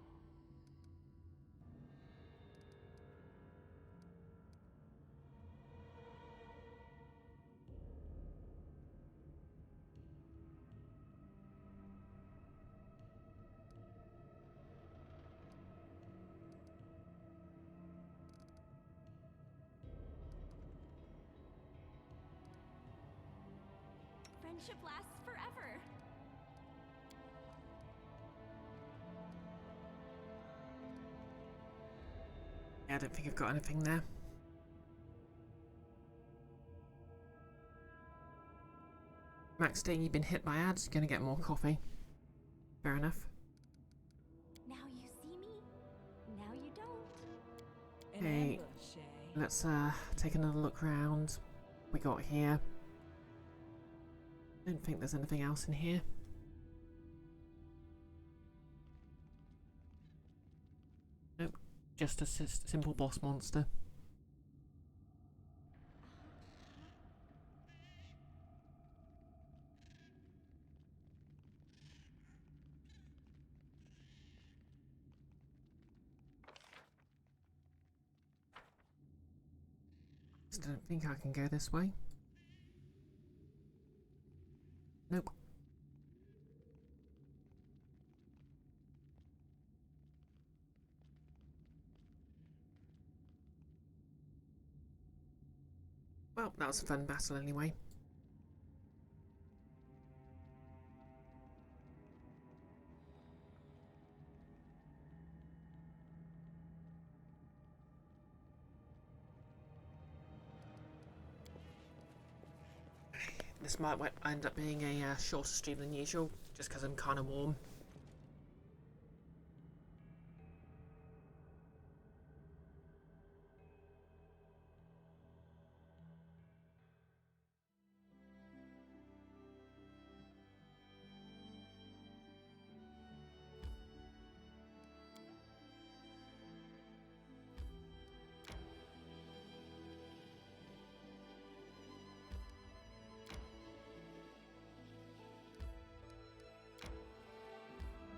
Friendship lasts forever. Yeah, I don't think I've got anything there. Max Dane, you've been hit by ads, you're gonna get more coffee. Fair enough. Now you see me, now you don't. An Hey. ambush, eh? Let's take another look round. We got here. Don't think there's anything else in here. Nope, just a simple boss monster. Just don't think I can go this way. Nope. Well, that was a fun battle anyway. This might end up being a shorter stream than usual, just because I'm kind of warm.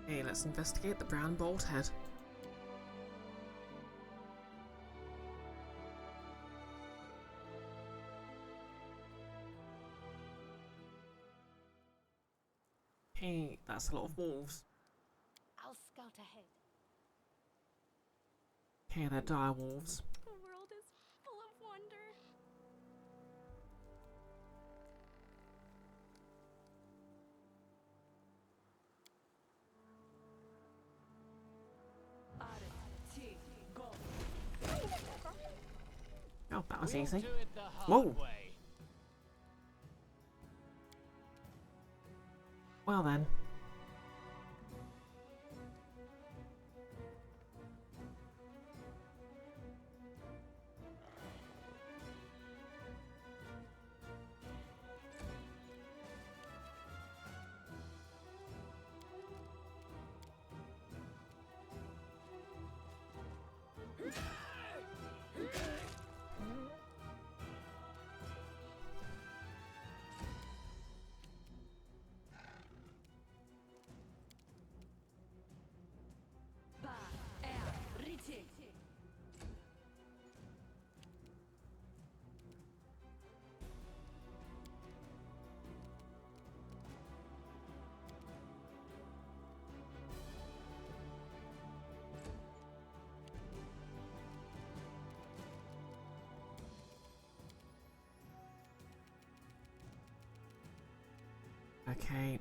Okay, let's investigate the brown bolt head. Hey, that's a lot of wolves. I'll scout assault ahead. Okay, they're dire wolves. The world is full of wonder. Oh, that was We'll easy. do it the hard Whoa. way. Well then. Okay,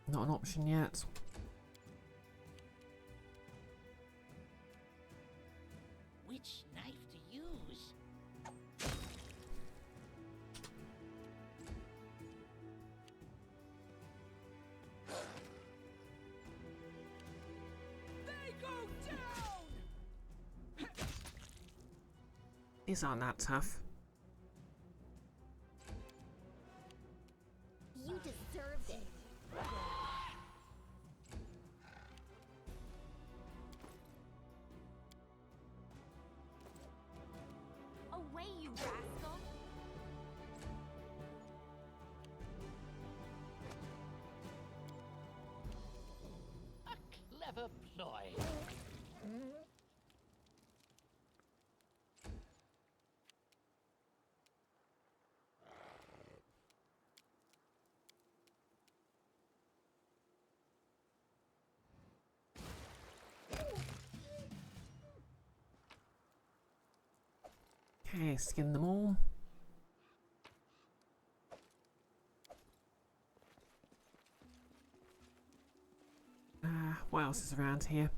not an option yet. Which knife to use? These aren't that tough. You deserved it. Away, you rascal! A clever ploy. Okay, skin them all. What else is around here?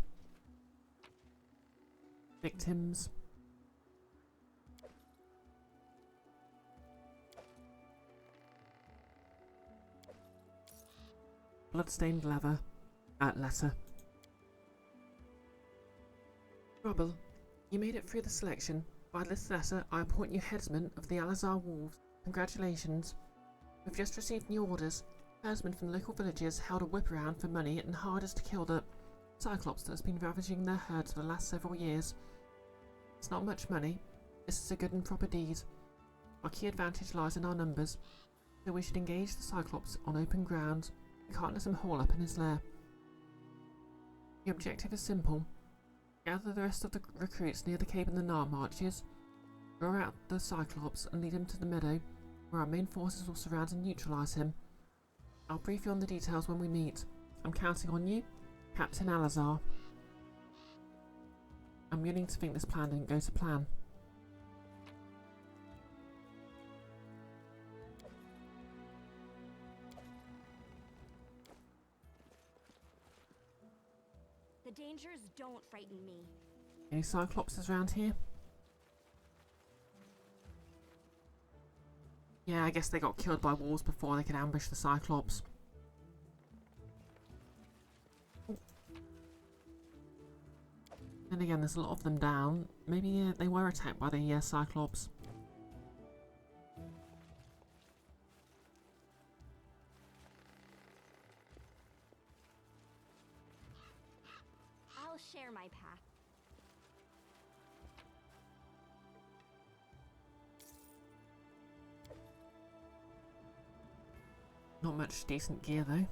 Victims. Bloodstained leather. Letter. Rubble, you made it through the selection. By this letter, I appoint you headsman of the Alazar Wolves. Congratulations. We've just received new orders. Herdsmen from local villages held a whip around for money and hired us to kill the Cyclops that has been ravaging their herds for the last several years. It's not much money. This is a good and proper deed. Our key advantage lies in our numbers, so we should engage the Cyclops on open ground. We can't let him haul up in his lair. The objective is simple. Gather the rest of the recruits near the cave in the Nar Marches, draw out the Cyclops and lead him to the meadow, where our main forces will surround and neutralise him. I'll brief you on the details when we meet. I'm counting on you, Captain Alazar. I'm beginning to think this plan didn't go to plan. The dangers don't frighten me. Any Cyclopses around here? Yeah, I guess they got killed by wolves before they could ambush the Cyclops. Then again, there's a lot of them down. Maybe they were attacked by the Cyclops. I'll share my path. Not much decent gear though.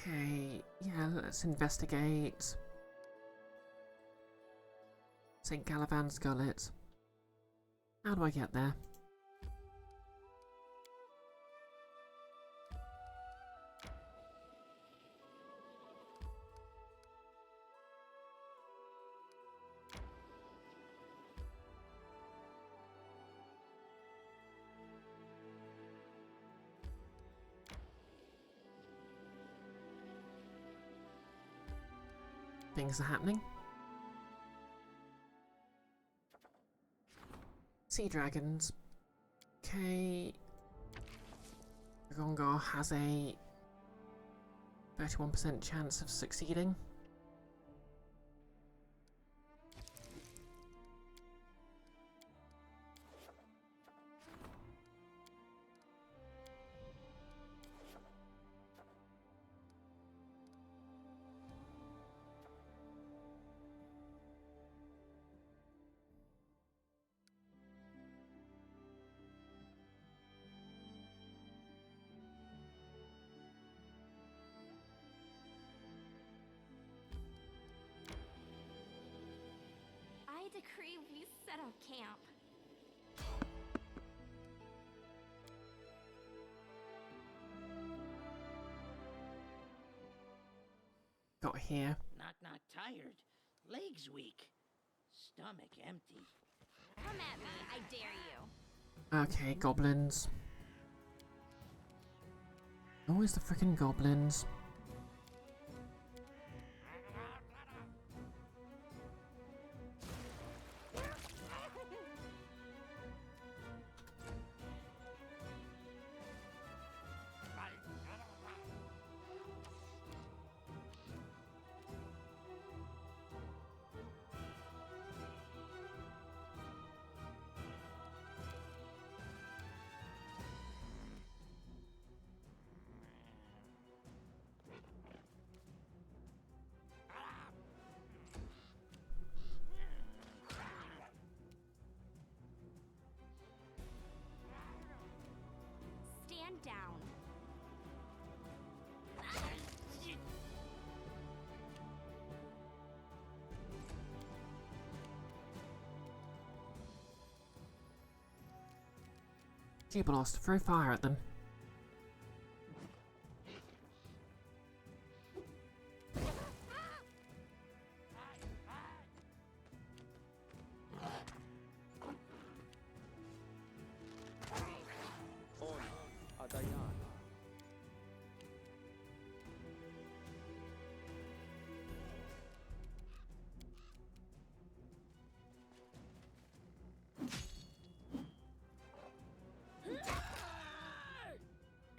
Okay, yeah, let's investigate St. Caliban's Gullet. How do I get there? Things are happening. Sea dragons. Okay. Gongar has a 31% chance of succeeding. I decree we set up camp. Got here. Knock knock tired. Legs weak. Stomach empty. Come at me, I dare you. Okay, goblins. Always the frickin' goblins. Stand down. Jubilost, throw fire at them.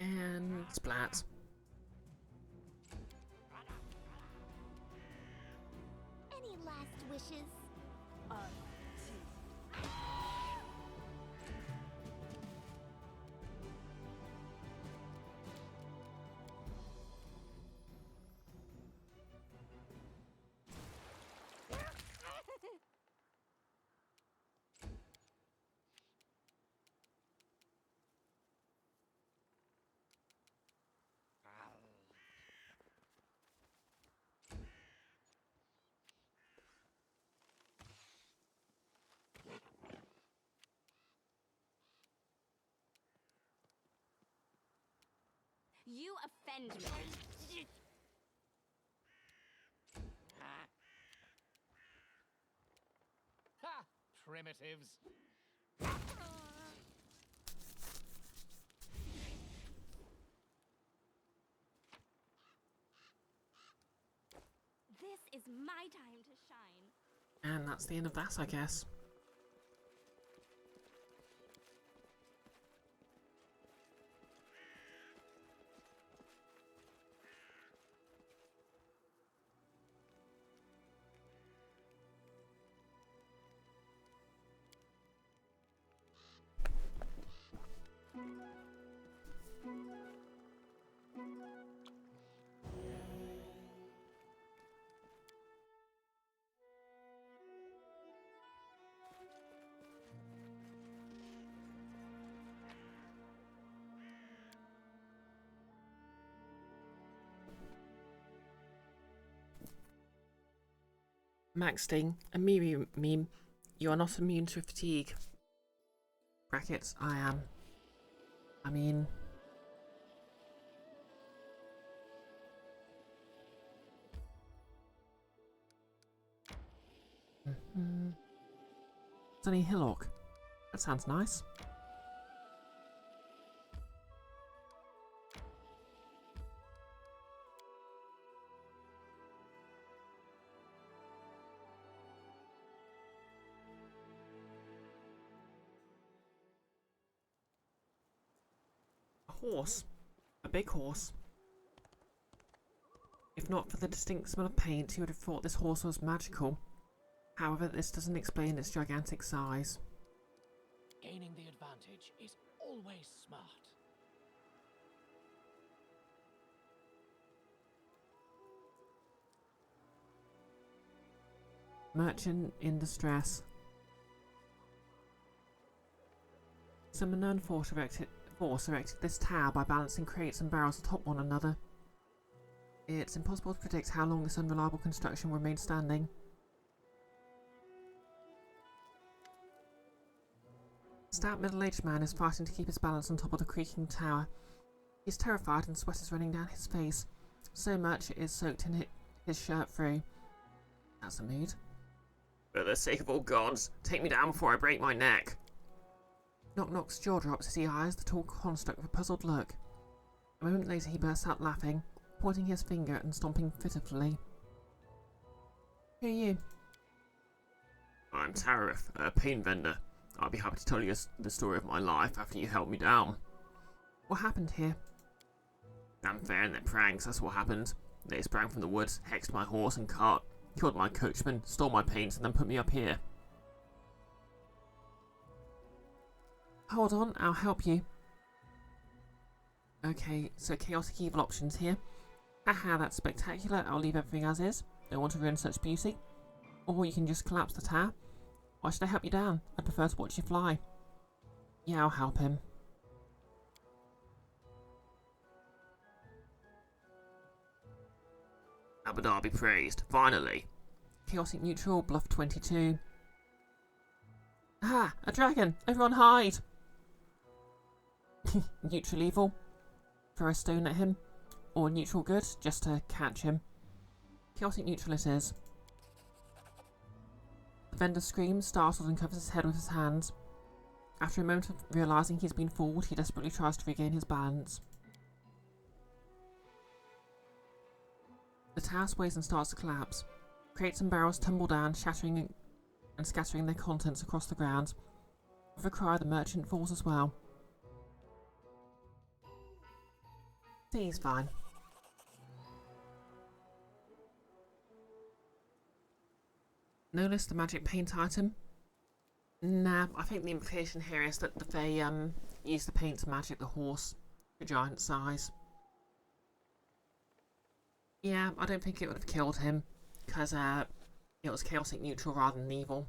And splat. Any last wishes? You offend me. Ha! Primitives. This is my time to shine. And that's the end of that, I guess. Maxting, a Miri meme. You are not immune to fatigue. Brackets, I am. I mean... Sunny Hillock. That sounds nice. A horse. A big horse. If not for the distinct smell of paint, you would have thought this horse was magical. However, this doesn't explain its gigantic size. Gaining the advantage is always smart. Merchant in distress. Some unknown force erected this tower by balancing crates and barrels atop one another. It's impossible to predict how long this unreliable construction will remain standing. A stout middle-aged man is fighting to keep his balance on top of the creaking tower. He's terrified and sweat is running down his face, so much it is soaked in his shirt through. That's a mood. For the sake of all gods, take me down before I break my neck. Knock Knock's jaw drops as he eyes the tall construct with a puzzled look. A moment later he bursts out laughing, pointing his finger and stomping pitifully. Who are you? I'm Tarif, a paint vendor. I'll be happy to tell you the story of my life after you help me down. What happened here? Damn fair and their pranks, that's what happened. They sprang from the woods, hexed my horse and cart, killed my coachman, stole my paints and then put me up here. Hold on, I'll help you. Okay, so chaotic evil options here. Haha, that's spectacular. I'll leave everything as is. Don't want to ruin such beauty. Or you can just collapse the tower. Why should I help you down? I prefer to watch you fly. Yeah, I'll help him. Abadar be praised, finally. Chaotic neutral, bluff 22. Ah, a dragon! Everyone hide! Neutral evil. Throw a stone at him. Or neutral good, just to catch him. Chaotic neutral it is. The vendor screams, startled, and covers his head with his hands. After a moment of realising he's been fooled, he desperately tries to regain his balance. The tower sways and starts to collapse. Crates and barrels tumble down, shattering and scattering their contents across the ground. With a cry, the merchant falls as well. He's fine. Notice the magic paint item? Nah, I think the implication here is that they used the paint to magic the horse to giant size. Yeah, I don't think it would have killed him, because it was chaotic neutral rather than evil.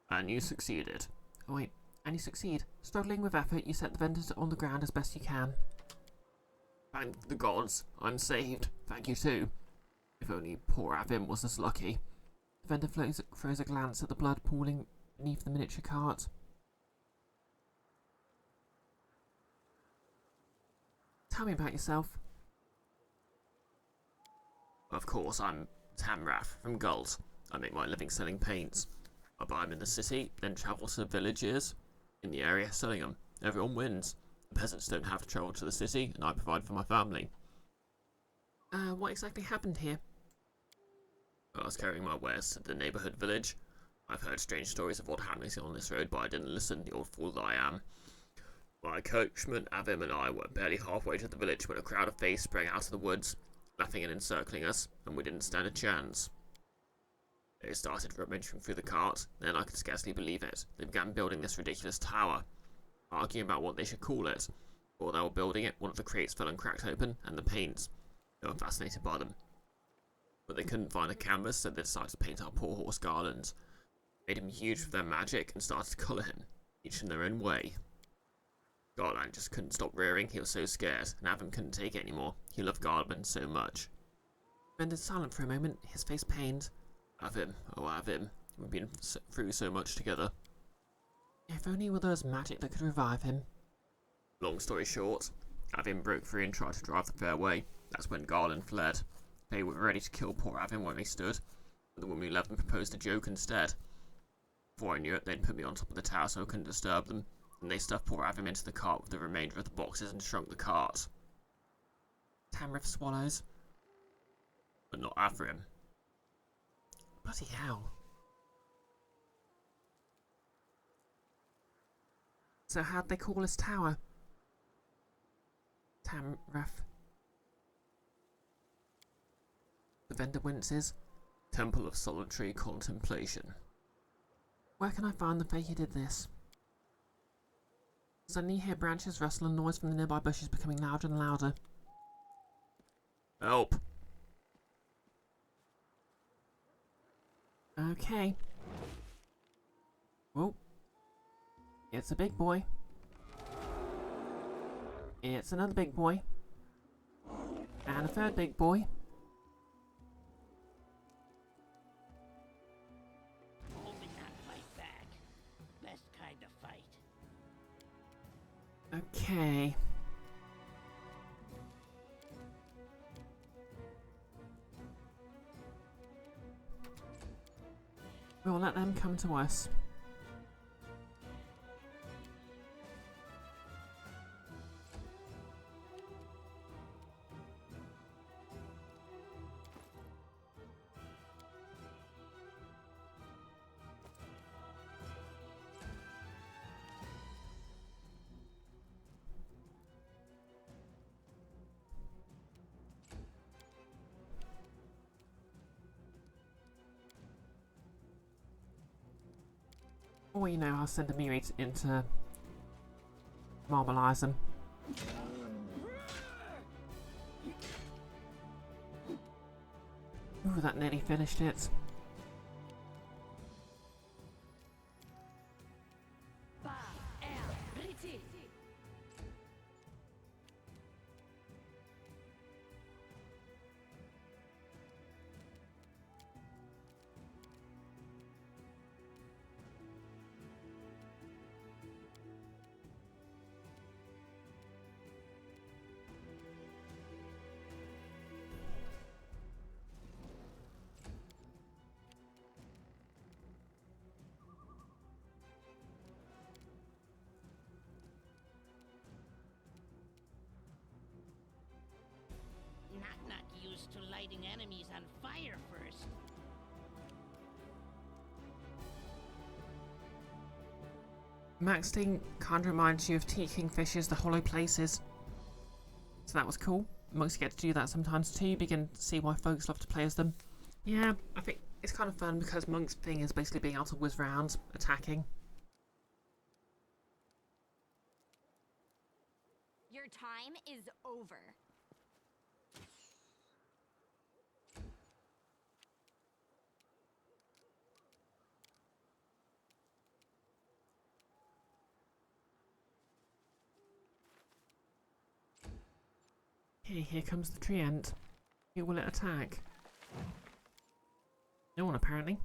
And you succeeded. Oh wait, and you succeed. Struggling with effort, you set the vendor on the ground as best you can. Thank the gods, I'm saved. Thank you too. If only poor Avim was as lucky. The vendor throws a glance at the blood pooling beneath the miniature cart. Tell me about yourself. Of course, I'm Tamrath from Gult. I make my living selling paints. I buy them in the city, then travel to villages in the area selling them. Everyone wins. The peasants don't have to travel to the city, and I provide for my family. What exactly happened here? I was carrying my wares to the neighbourhood village. I've heard strange stories of what happened on this road, but I didn't listen, the old fool that I am. My coachman, Avim, and I were barely halfway to the village when a crowd of fays sprang out of the woods, laughing and encircling us, and we didn't stand a chance. They started rummaging through the cart, then I could scarcely believe it. They began building this ridiculous tower, arguing about what they should call it. While they were building it, one of the crates fell and cracked open, and the paints. They were fascinated by them. But they couldn't find a canvas, so they decided to paint our poor horse Garland. Made him huge with their magic, and started to colour him, each in their own way. Garland just couldn't stop rearing, he was so scared, and Avim couldn't take it anymore. He loved Garland so much. Rendered silent for a moment, his face pained. Have him. Oh, have him. We've been through so much together. If only there was magic that could revive him. Long story short, Avin broke free and tried to drive the fair way. That's when Garland fled. They were ready to kill poor Avin when they stood, but the woman who left them proposed a joke instead. Before I knew it, they'd put me on top of the tower so I couldn't disturb them, and they stuffed poor Avin into the cart with the remainder of the boxes and shrunk the cart. Tamriff swallows. But not Avrim. Bloody hell. So how'd they call his tower? Tamriff. The vendor winces. Temple of Solitary Contemplation. Where can I find the fake who did this? Suddenly you hear branches rustle and noise from the nearby bushes becoming louder and louder. Help! Okay. Whoa. It's a big boy. It's another big boy. And a third big boy. Holding that fight back. Best kind of fight. Okay. We'll let them come to us. Or, you know, I'll send a Miri in to marmalise them. Ooh, that nearly finished it. Knock used to lighting enemies on fire first. Maxting kind of reminds you of Tea Kingfisher's The Hollow Places. So that was cool. Monks get to do that sometimes too. You begin to see why folks love to play as them. Yeah, I think it's kind of fun because Monk's thing is basically being able to whiz round, attacking. Your time is over. Okay, here comes the treant. Who will it attack? No one, apparently.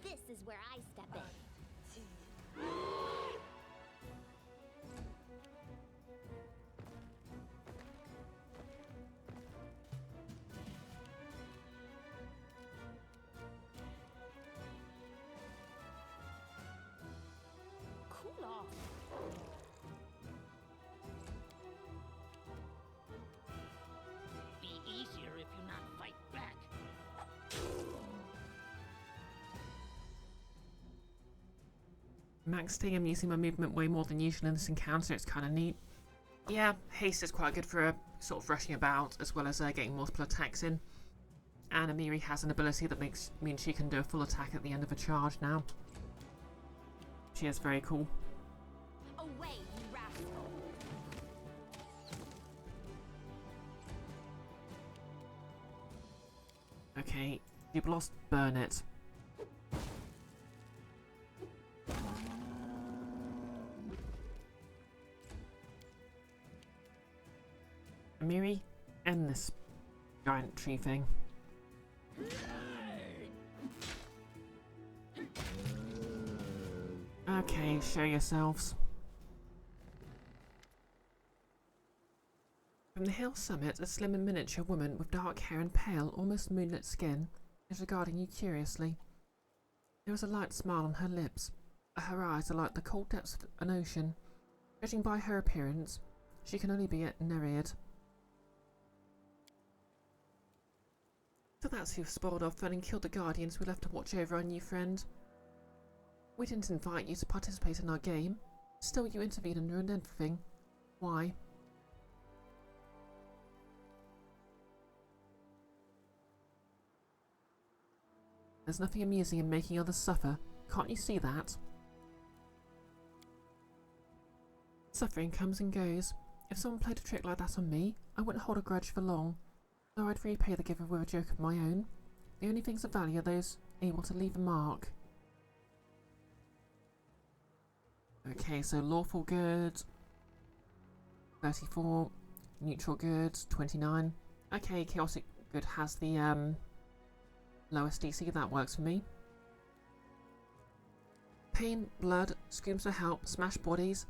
This is where I step in. Cool off. Be easier if you not fight back. Maxting, I'm using my movement way more than usual in this encounter. It's kind of neat. Yeah, haste is quite good for sort of rushing about as well as getting multiple attacks in. And Amiri has an ability that means she can do a full attack at the end of a charge now. She is very cool. Away, you rascal. Okay, you've lost Burn It. Miri, end this giant tree thing. Okay, show yourselves. From the hill summit, a slim and miniature woman with dark hair and pale, almost moonlit skin is regarding you curiously. There is a light smile on her lips. Her eyes are like the cold depths of an ocean. Judging by her appearance, she can only be a Nereid. So that's who spoiled our fun and killed the guardians we left to watch over our new friend. We didn't invite you to participate in our game. Still, you intervened and ruined everything. Why? There's nothing amusing in making others suffer. Can't you see that? Suffering comes and goes. If someone played a trick like that on me, I wouldn't hold a grudge for long. Though I'd repay the giver with a joke of my own. The only things of value are those able to leave a mark. Okay, so lawful good, 34, neutral good, 29. Okay, chaotic good has the lowest DC, that works for me. Pain, blood, screams for help, smashed bodies.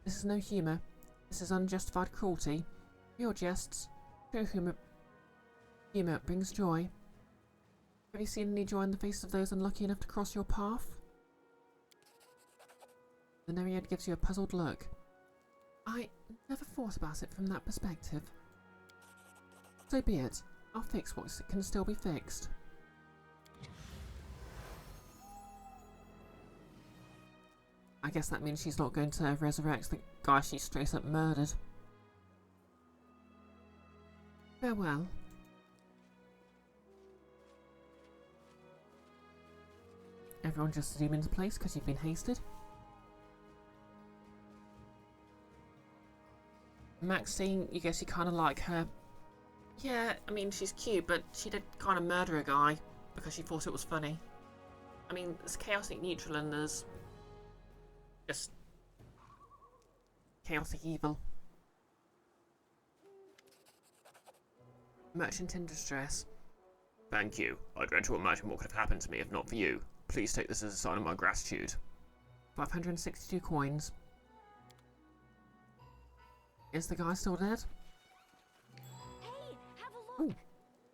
This is no humour. This is unjustified cruelty. Your jests, true humour brings joy. Have you seen any joy in the faces of those unlucky enough to cross your path? The Nereid gives you a puzzled look. I never thought about it from that perspective. So be it. I'll fix what can still be fixed. I guess that means she's not going to resurrect the guy she straight up murdered. Farewell. Everyone just zoom into place because you've been hasted. Maxine, you guess you kind of like her. Yeah, I mean, she's cute, but she did kind of murder a guy because she thought it was funny. I mean, there's chaotic neutral and there's just chaotic evil. Merchant in distress. Thank you. I dread to imagine what could have happened to me if not for you. Please take this as a sign of my gratitude. 562 coins. Is the guy still dead? Hey, have a look. Ooh.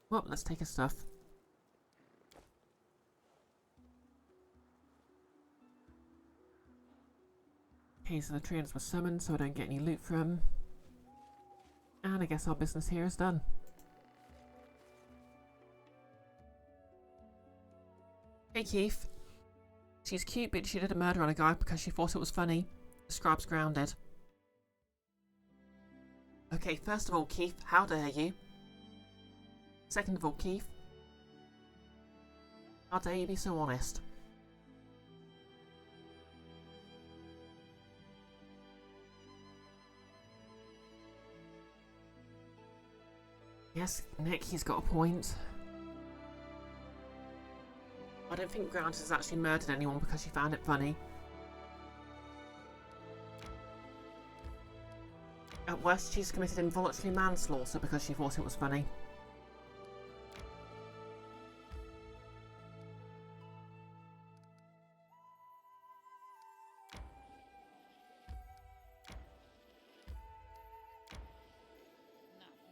Well, let's take his stuff. Okay, so the treants were summoned, so I don't get any loot from. And I guess our business here is done. Hey Keith. She's cute, but she did a murder on a guy because she thought it was funny. The scribe's grounded. Okay, first of all, Keith, how dare you? Second of all, Keith, how dare you be so honest? Yes, Nick, he's got a point. I don't think Grounded has actually murdered anyone because she found it funny. At worst, she's committed involuntary manslaughter because she thought it was funny.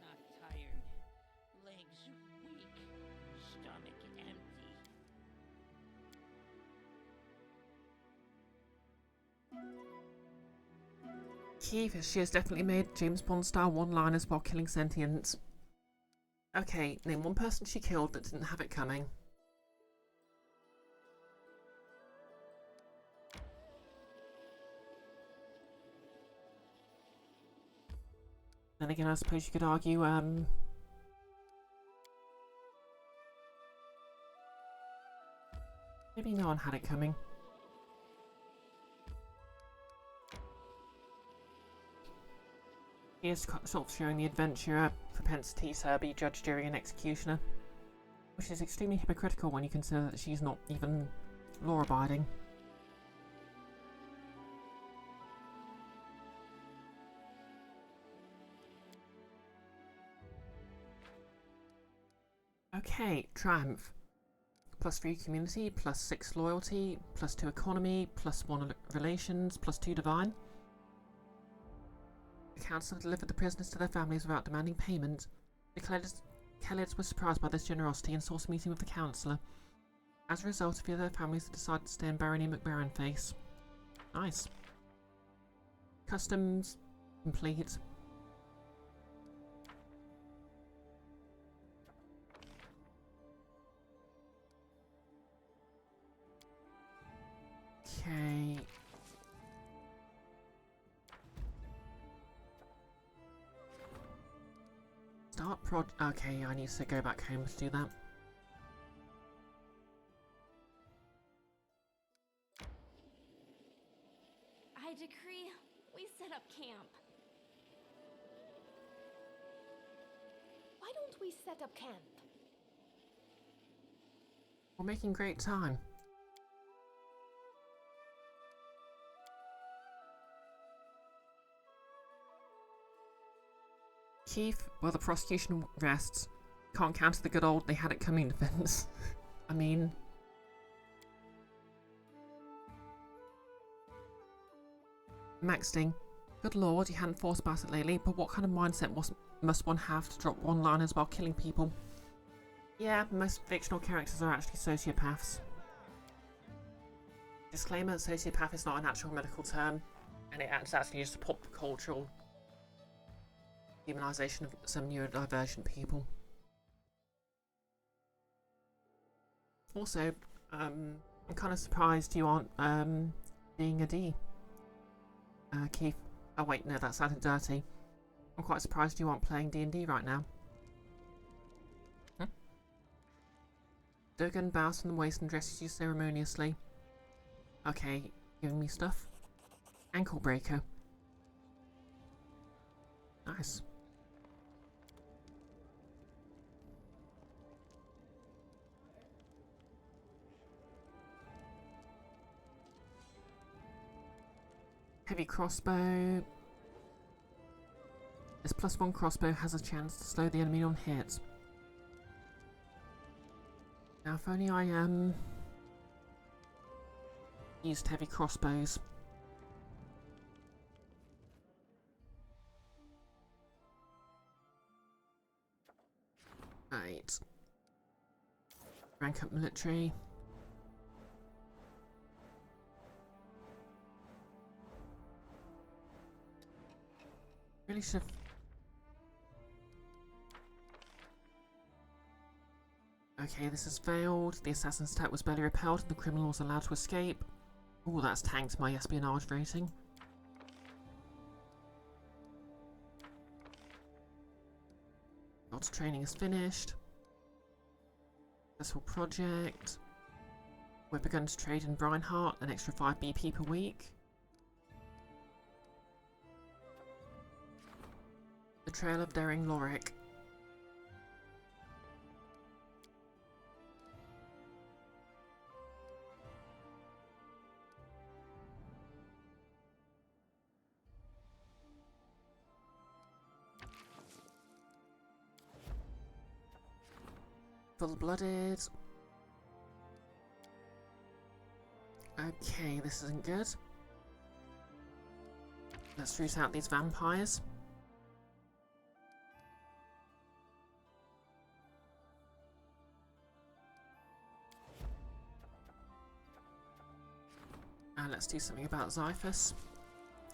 Not tired. Legs weak. Stomach empty. Keith, she has definitely made James Bond-style one-liners while killing sentients. Okay, name one person she killed that didn't have it coming. Then again, I suppose you could argue, maybe no one had it coming. He is sort of showing the adventurer propensity to be judged, jury and executioner, which is extremely hypocritical when you consider that she's not even law-abiding. Okay, Triumph. +3 community, +6 loyalty, +2 economy, +1 relations, +2 divine. The council delivered the prisoners to their families without demanding payment. The Khalids were surprised by this generosity and sought a meeting with the councillor. As a result, a few of their families decided to stay in Barony McBaronface. Nice. Customs complete. Okay. Start okay, I need to go back home to do that. I decree we set up camp. Why don't we set up camp? We're making great time. Keith, while the prosecution rests, can't counter the good old they had it coming defense. I mean... Maxting, good lord, you hadn't thought about it lately, but what kind of mindset must one have to drop one-liners while killing people? Yeah, most fictional characters are actually sociopaths. Disclaimer, sociopath is not an actual medical term, and it's actually just a pop cultural demonization of some neurodivergent people. Also, I'm kind of surprised you aren't being a D. Keith. Oh wait, no, that sounded dirty. I'm quite surprised you aren't playing D&D right now. Durgan bows from the waist and dresses you ceremoniously. Okay, giving me stuff. Ankle breaker. Nice. Heavy crossbow. This +1 crossbow has a chance to slow the enemy on hit. Now if only I used heavy crossbows. Right. Rank up military. Really should have... Okay, this has failed. The assassin's attack was barely repelled and the criminal was allowed to escape. Oh, that's tanked my espionage rating. God's training is finished. Successful project. We've begun to trade in Reinhardt, an extra 5 BP per week. The Trail of Daring Lorik. Full-blooded. Okay, this isn't good. Let's root out these vampires. And let's do something about Xiphus.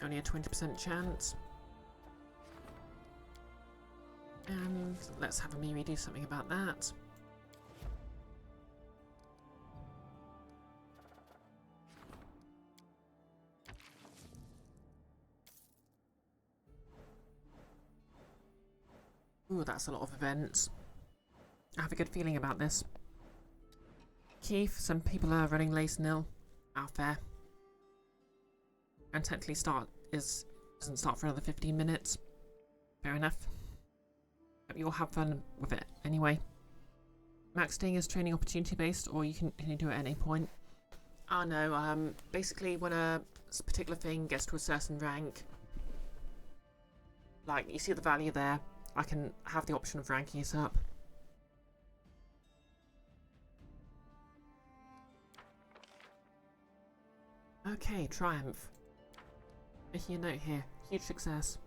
Only a 20% chance. And let's have a Miri do something about that. Ooh, that's a lot of events. I have a good feeling about this. Keith, some people are running late nil. Out there. And technically doesn't start for another 15 minutes. Fair enough. Hope you all have fun with it anyway. Maxing is training opportunity based, or you can do it at any point. Oh no, basically when a particular thing gets to a certain rank, like you see the value there, I can have the option of ranking it up. Okay, triumph. Making a note here. Huge success.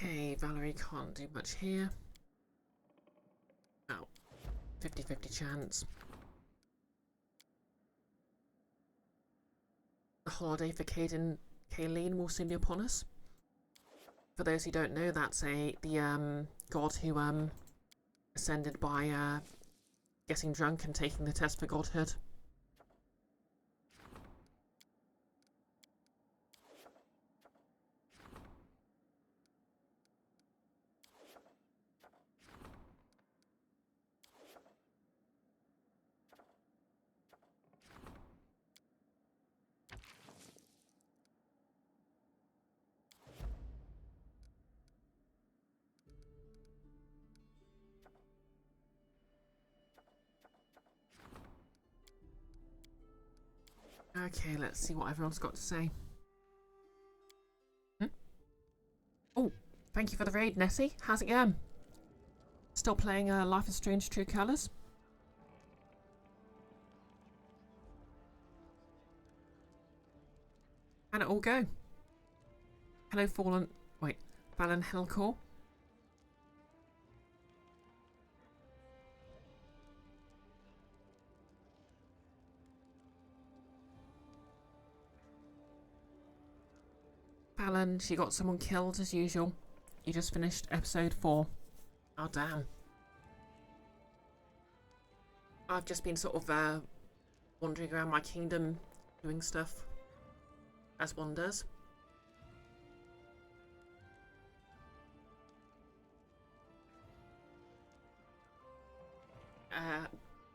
Okay, Valerie can't do much here. Oh, 50-50 chance. The holiday for Kayleen will soon be upon us. For those who don't know, that's the god who ascended by getting drunk and taking the test for godhood. Okay, let's see what everyone's got to say. Oh, thank you for the raid, Nessie. How's it going? Still playing Life is Strange True Colors? How'd it all go? Hello, Fallen... Wait, Fallon Hellcore? Fallon, she got someone killed as usual. You just finished episode 4. Oh, damn. I've just been sort of wandering around my kingdom doing stuff. As one does.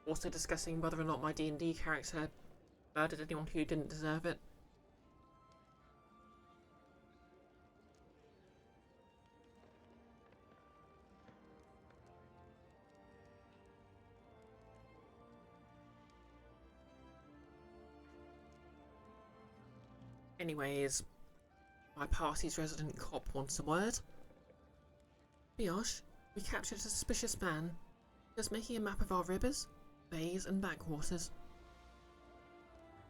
Also discussing whether or not my D&D character murdered anyone who didn't deserve it. Anyways, my party's resident cop wants a word. Brioche, we captured a suspicious man. Just making a map of our rivers, bays and backwaters.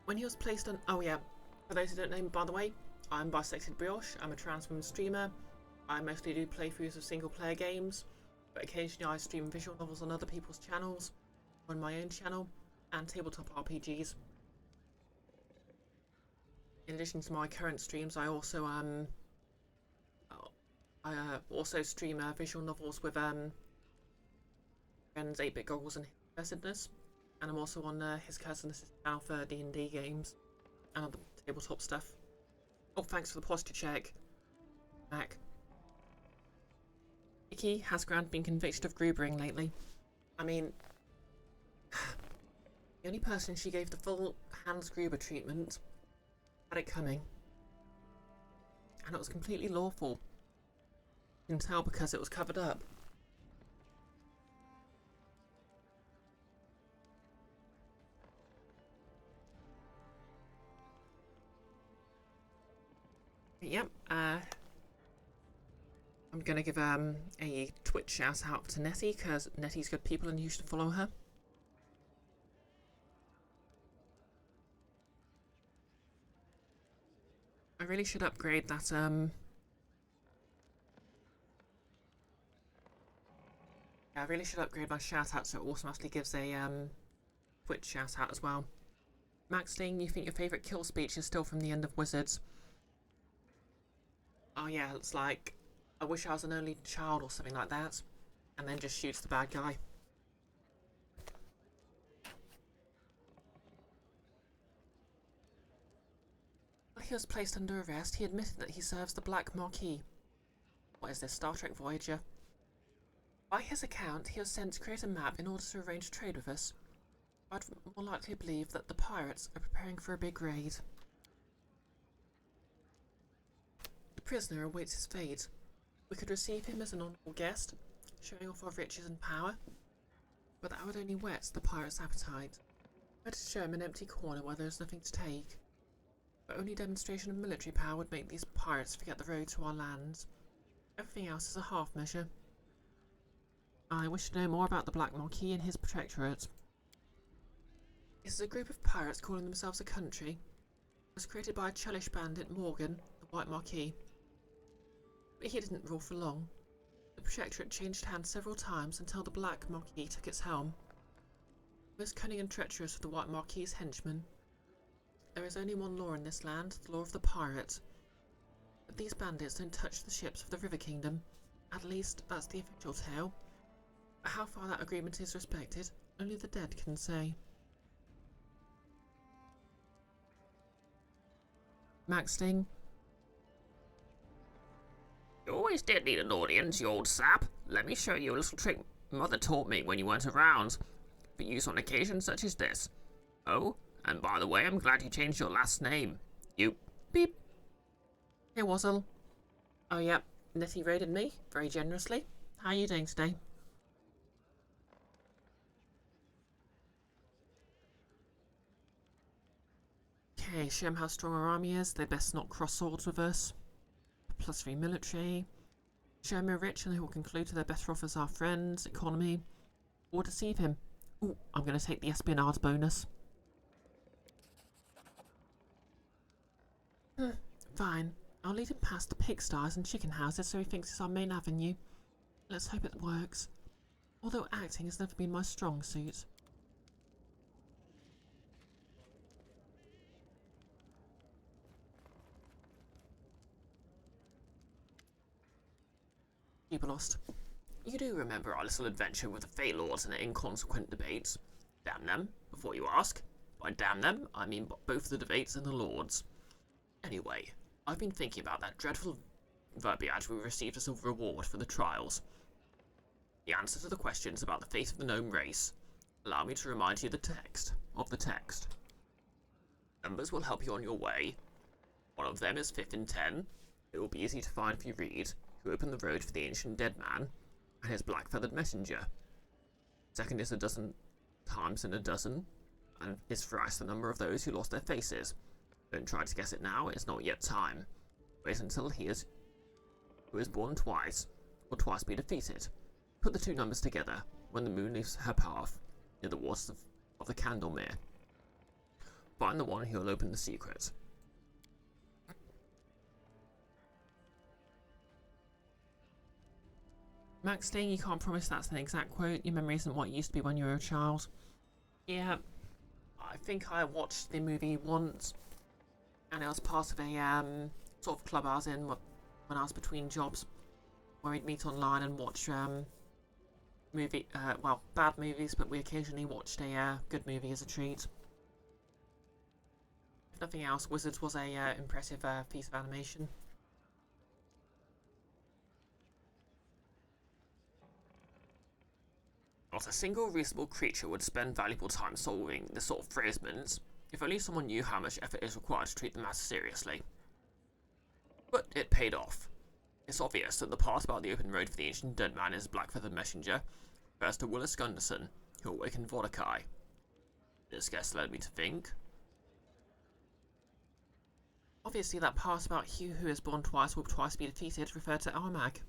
When he was placed on... Oh yeah, for those who don't know me, by the way, I'm BisectedBrioche. I'm a trans woman streamer. I mostly do playthroughs of single player games, but occasionally I stream visual novels on other people's channels, on my own channel, and tabletop RPGs. In addition to my current streams, I also stream visual novels with friends 8-Bit Goggles and Blessedness, and I'm also on his cousin's channel for D&D games and other tabletop stuff. Oh, thanks for the posture check, Mac. Vicky has Grant been convicted of Grubering lately? I mean, the only person she gave the full Hans Gruber treatment had it coming, and it was completely lawful. You can tell because it was covered up. Yep, I'm gonna give a Twitch shout out to Nettie, because Nettie's good people and you should follow her. I really should upgrade that yeah, I really should upgrade my shout out so it automatically gives a Twitch shout out as well. Max Sting, you think your favourite kill speech is still from the end of Wizards? Oh yeah, it's like, I wish I was an only child or something like that, and then just shoots the bad guy. When he was placed under arrest, he admitted that he serves the Black Marquis. What is this, Star Trek Voyager? By his account, he was sent to create a map in order to arrange trade with us. I'd more likely believe that the pirates are preparing for a big raid. The prisoner awaits his fate. We could receive him as an honourable guest, showing off our riches and power, but that would only whet the pirate's appetite. Better show him an empty corner where there's nothing to take. The only demonstration of military power would make these pirates forget the road to our lands. Everything else is a half measure. I wish to know more about the Black Marquis and his protectorate. This is a group of pirates calling themselves a country. It was created by a Churlish bandit, Morgan, the White Marquis. But he didn't rule for long. The protectorate changed hands several times until the Black Marquis took its helm. Most cunning and treacherous of the White Marquis's henchmen. There is only one law in this land, the law of the pirate. But these bandits don't touch the ships of the River Kingdom. At least, that's the official tale. But how far that agreement is respected, only the dead can say. Max Sting. You always did need an audience, you old sap. Let me show you a little trick Mother taught me when you weren't around, for use on occasions such as this. Oh, and by the way, I'm glad you changed your last name. You... Beep. Hey, Wazzle. Oh, yep. Nettie raided me very generously. How are you doing today? Okay, show 'em how strong our army is. They best not cross swords with us. +3 military. Show 'em we're rich and they will conclude that they're better off as our friends. Economy. Or deceive him. Ooh, I'm going to take the espionage bonus. Fine. I'll lead him past the pigsties and chicken houses so he thinks it's our main avenue. Let's hope it works. Although acting has never been my strong suit. People lost. You do remember our little adventure with the Fey Lords and their inconsequent debates? Damn them, before you ask. By damn them, I mean both the debates and the Lords. Anyway, I've been thinking about that dreadful verbiage we received as a reward for the trials. The answer to the questions about the fate of the gnome race. Allow me to remind you of the text. Numbers will help you on your way. One of them is 5th in 10. It will be easy to find if you read, who opened the road for the ancient dead man, and his black-feathered messenger. Second is 12 times in a dozen, and is thrice the number of those who lost their faces. Don't try to guess it now, it's not yet time. Wait until he is who is born twice, or twice be defeated. Put the two numbers together, when the moon leaves her path, near the waters of the Candlemere. Find the one who will open the secret. Max Sting, you can't promise that's an exact quote. Your memory isn't what it used to be when you were a child. Yeah, I think I watched the movie once, and it was part of a sort of club I was in when I was between jobs, where we'd meet online and watch bad movies, but we occasionally watched a good movie as a treat. If nothing else, Wizards was a impressive piece of animation. Not a single reasonable creature would spend valuable time solving this sort of phrasements, if only someone knew how much effort is required to treat the matter seriously. But it paid off. It's obvious that the part about the open road for the ancient dead man is Blackfeathered Messenger refers to Willis Gunderson, who awakened Vordakai. This guess led me to think. Obviously that part about he who is born twice will twice be defeated referred to Armag.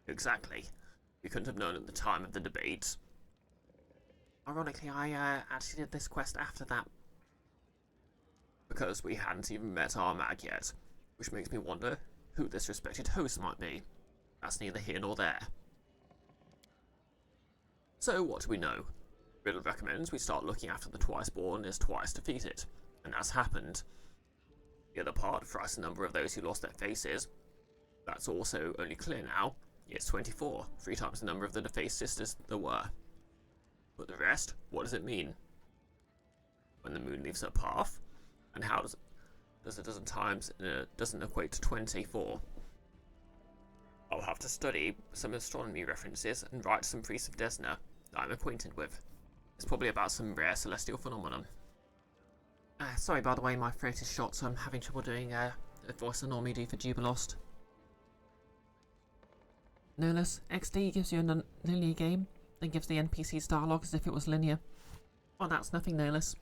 Exactly. We couldn't have known at the time of the debates. Ironically, I actually did this quest after that. Because we hadn't even met Armag yet, which makes me wonder who this respected host might be. That's neither here nor there. So, what do we know? Riddle recommends we start looking after the twice-born is twice defeated, and that's happened. The other part, thrice the number of those who lost their faces, that's also only clear now. It's 24, 3 times the number of the defaced sisters there were. But the rest, what does it mean? When the moon leaves her path? And how does a dozen times doesn't equate to 24? I'll have to study some astronomy references and write some Priest of Desna. that I'm acquainted with. It's probably about some rare celestial phenomenon. Sorry, by the way, my throat is shot, so I'm having trouble doing the voice I normally do for Jubilost. Nolus, XD gives you a linear game, then gives the NPCs dialogue as if it was linear. Well, that's nothing, Nolus.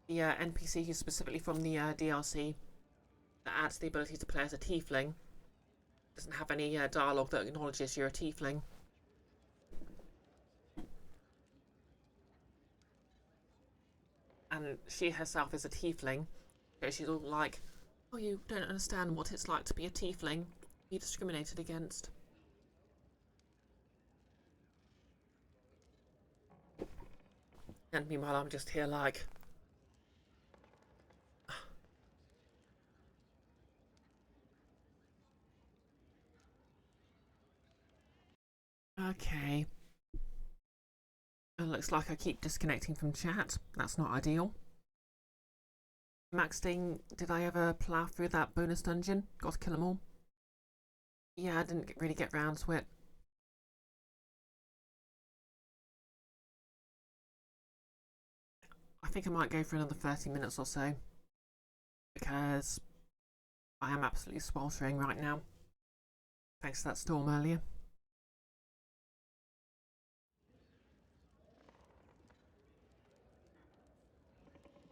The NPC is specifically from the DLC that adds the ability to play as a tiefling. Doesn't have any dialogue that acknowledges you're a tiefling. And she herself is a tiefling, so she's all like, oh, you don't understand what it's like to be a tiefling, be discriminated against. And meanwhile, I'm just here like... Okay. It looks like I keep disconnecting from chat. That's not ideal. Max Ding, did I ever plough through that bonus dungeon? Got to kill them all? Yeah, I didn't really get round to it. I think I might go for another 30 minutes or so, because I am absolutely sweltering right now, thanks to that storm earlier.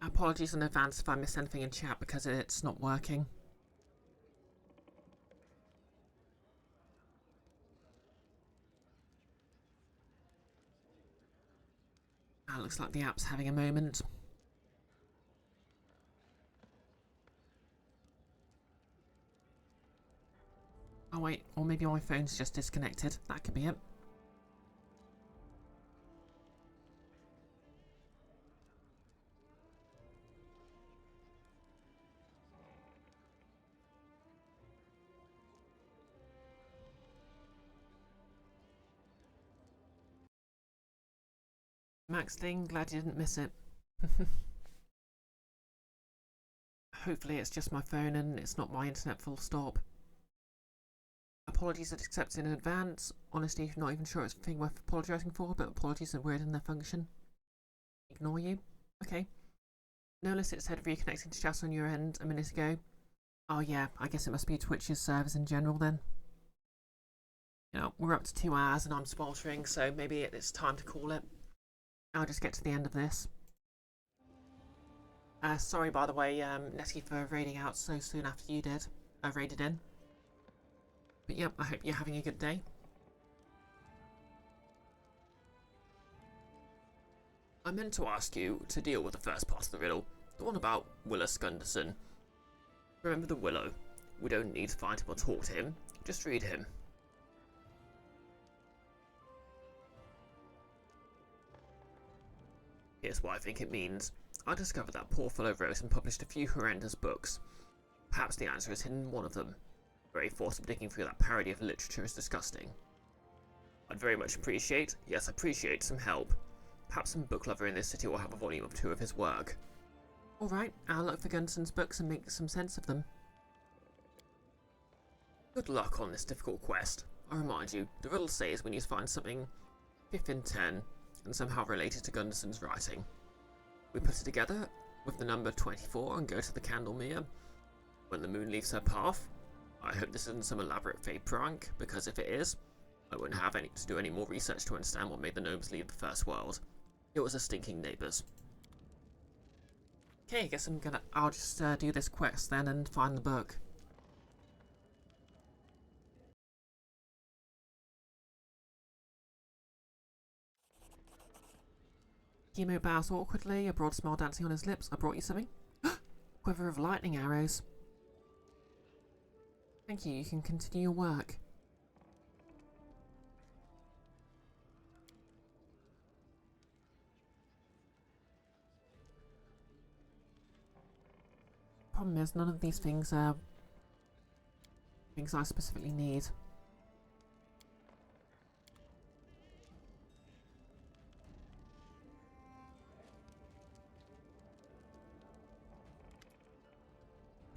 Apologies in advance if I miss anything in chat because it's not working. Looks like the app's having a moment. Oh wait, or maybe my phone's just disconnected. That could be it. Max Ding, glad you didn't miss it. Hopefully it's just my phone and it's not my internet full stop. Apologies that accepted in advance. Honestly, not even sure it's a thing worth apologising for, but apologies are weird in their function. Ignore you? Okay. Notice it said reconnecting to chat on your end a minute ago. Oh yeah, I guess it must be Twitch's servers in general then. You know, we're up to 2 hours and I'm sweltering, so maybe it's time to call it. I'll just get to the end of this. Sorry, by the way, Nettie, for raiding out so soon after you did. Raided in. But yep, I hope you're having a good day. I meant to ask you to deal with the first part of the riddle, the one about Willis Gunderson. Remember the Willow? We don't need to find him or talk to him, just read him. Here's what I think it means. I discovered that poor fellow wrote and published a few horrendous books. Perhaps the answer is hidden in one of them. The very thought of digging through that parody of literature is disgusting. I'd very much appreciate, yes appreciate, some help. Perhaps some book lover in this city will have a volume or 2 of his work. Alright, I'll look for Gunderson's books and make some sense of them. Good luck on this difficult quest. I remind you, the riddle says we need to find something 5 in 10 and somehow related to Gunderson's writing. We put it together with the number 24 and go to the Candlemere when the moon leaves her path. I hope this isn't some elaborate fake prank, because if it is, I won't have to do any more research to understand what made the gnomes leave the first world. It was a stinking neighbours. Okay, I guess I'll just do this quest then and find the book. Chemo bows awkwardly, a broad smile dancing on his lips. I brought you something. Quiver of lightning arrows. Thank you, you can continue your work. Problem is, none of these things are things I specifically need.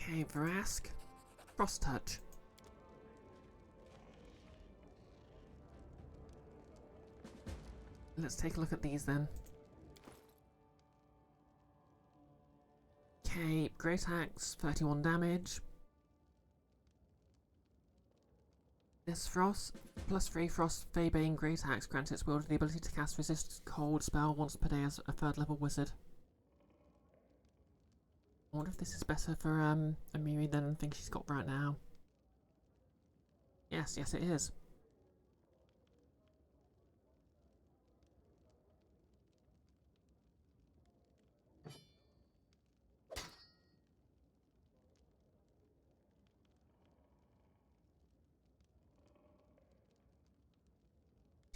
Okay, Vrask. Cross touch. let's take a look at these then. Okay, Great Axe, 31 damage. This Frost, +3 Frost Faebane Great Axe grants its wielder the ability to cast Resist Cold spell once per day as a 3rd level wizard. I wonder if this is better for Amiri than the thing she's got right now. Yes, it is.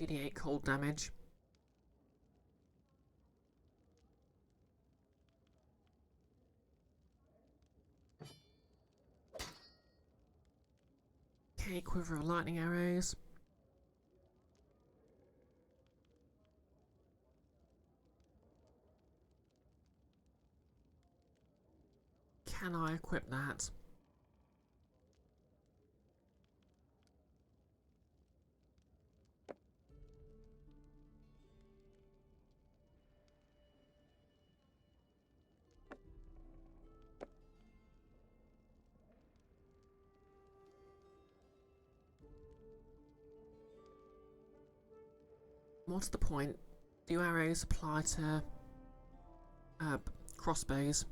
GD8 cold damage. Okay, quiver of lightning arrows. Can I equip that? What's the point? Do arrows apply to crossbows?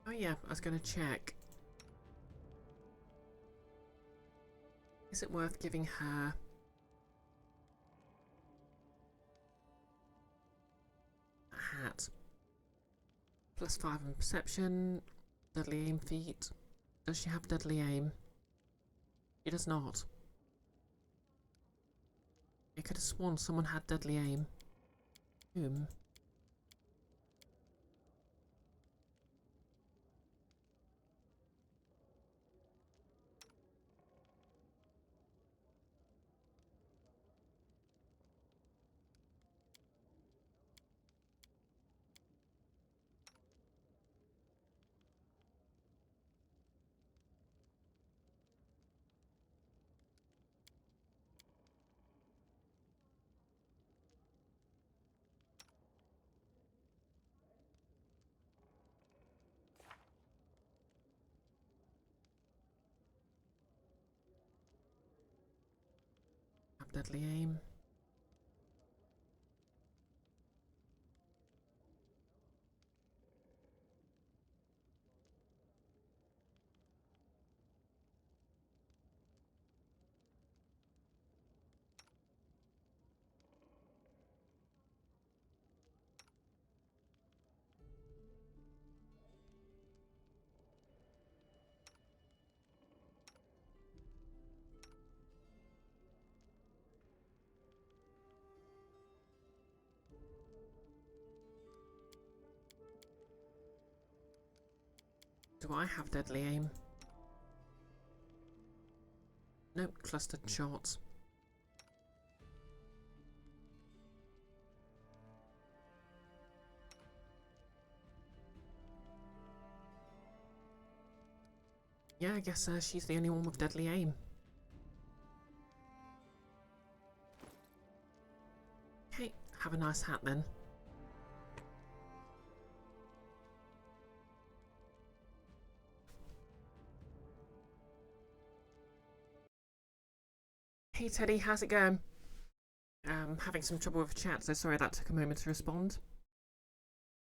Oh yeah, I was going to check. Is it worth giving her a hat? +5 in perception, deadly aim feat. Does she have deadly aim? She does not. I could have sworn someone had deadly aim. Whom? Have deadly aim. Do I have deadly aim? Nope, clustered shots. Yeah, I guess she's the only one with deadly aim. Okay, have a nice hat then. Hey Teddy, how's it going? Having some trouble with chat, so sorry that took a moment to respond.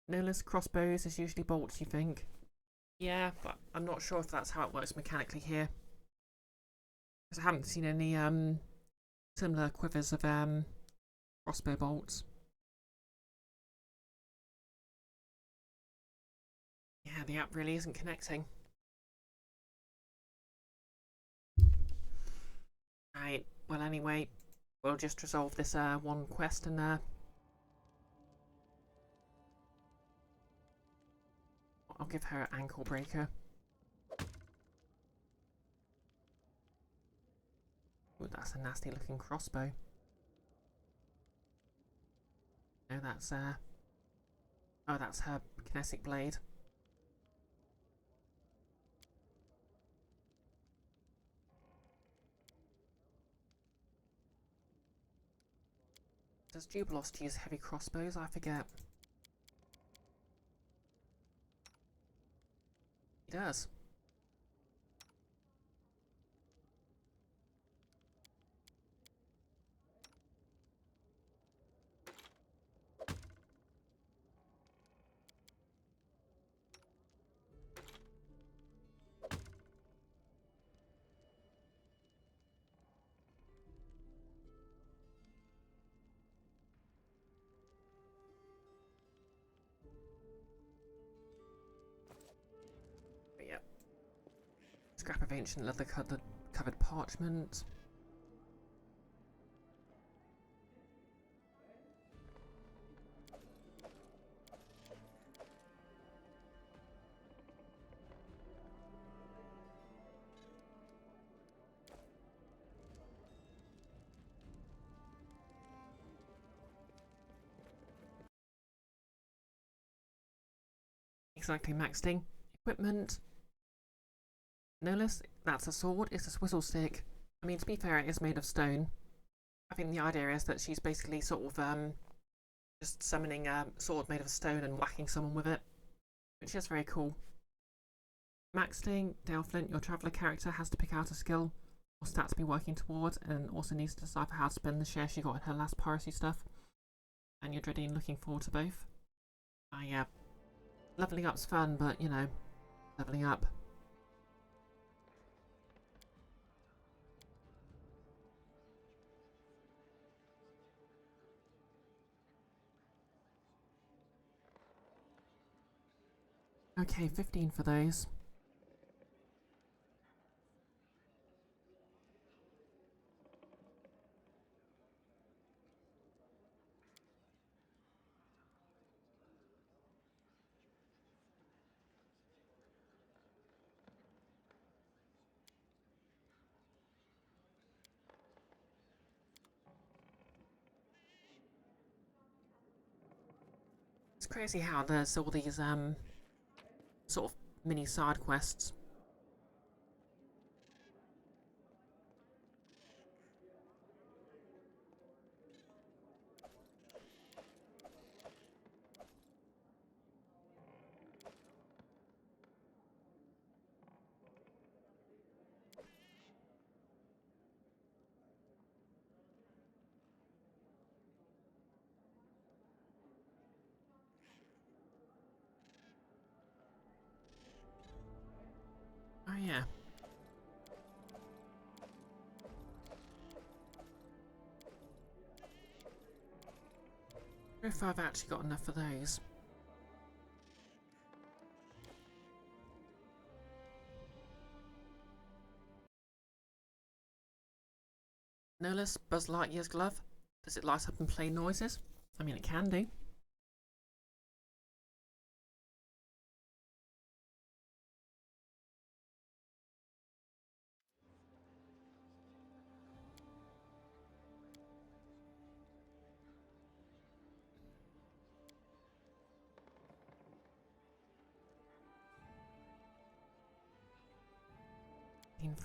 No less crossbows is usually bolts, you think? Yeah, but I'm not sure if that's how it works mechanically here. Because I haven't seen any similar quivers of crossbow bolts. Yeah, the app really isn't connecting. Right, well anyway, we'll just resolve this one quest and I'll give her an ankle breaker. Ooh, that's a nasty looking crossbow. No, that's oh, that's her kinetic blade. Does Jubilost use heavy crossbows? I forget. He does. But yep. Scrap of ancient leather covered parchment. Exactly maxing. Equipment. No less, that's a sword, it's a swizzle stick. I mean, to be fair, it is made of stone. I think the idea is that she's basically sort of just summoning a sword made of stone and whacking someone with it, which is very cool. Maxing, Dale Flint, your traveller character has to pick out a skill or stat to be working towards, and also needs to decipher how to spend the share she got in her last piracy stuff. And you're dreading looking forward to both. Yeah. Leveling up's fun, but, you know, leveling up. Okay, 15 for those. It's crazy how there's all these sort of mini side quests. Oh yeah. I wonder if I've actually got enough for those. No less Buzz Lightyear's glove. Does it light up and play noises? I mean, it can do.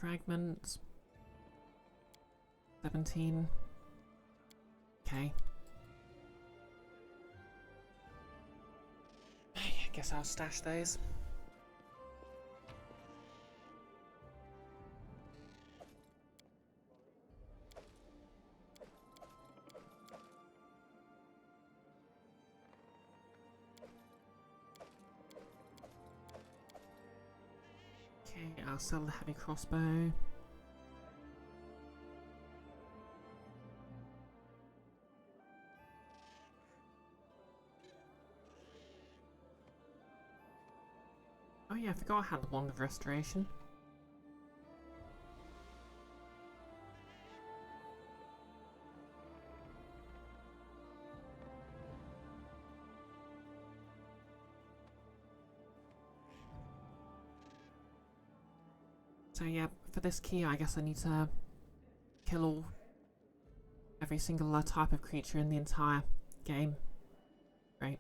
Fragments. 17. Okay. I guess I'll stash those. Okay, I'll sell the heavy crossbow. Oh yeah, I forgot I had the wand of restoration. So yeah, for this key I guess I need to kill every single type of creature in the entire game. Great.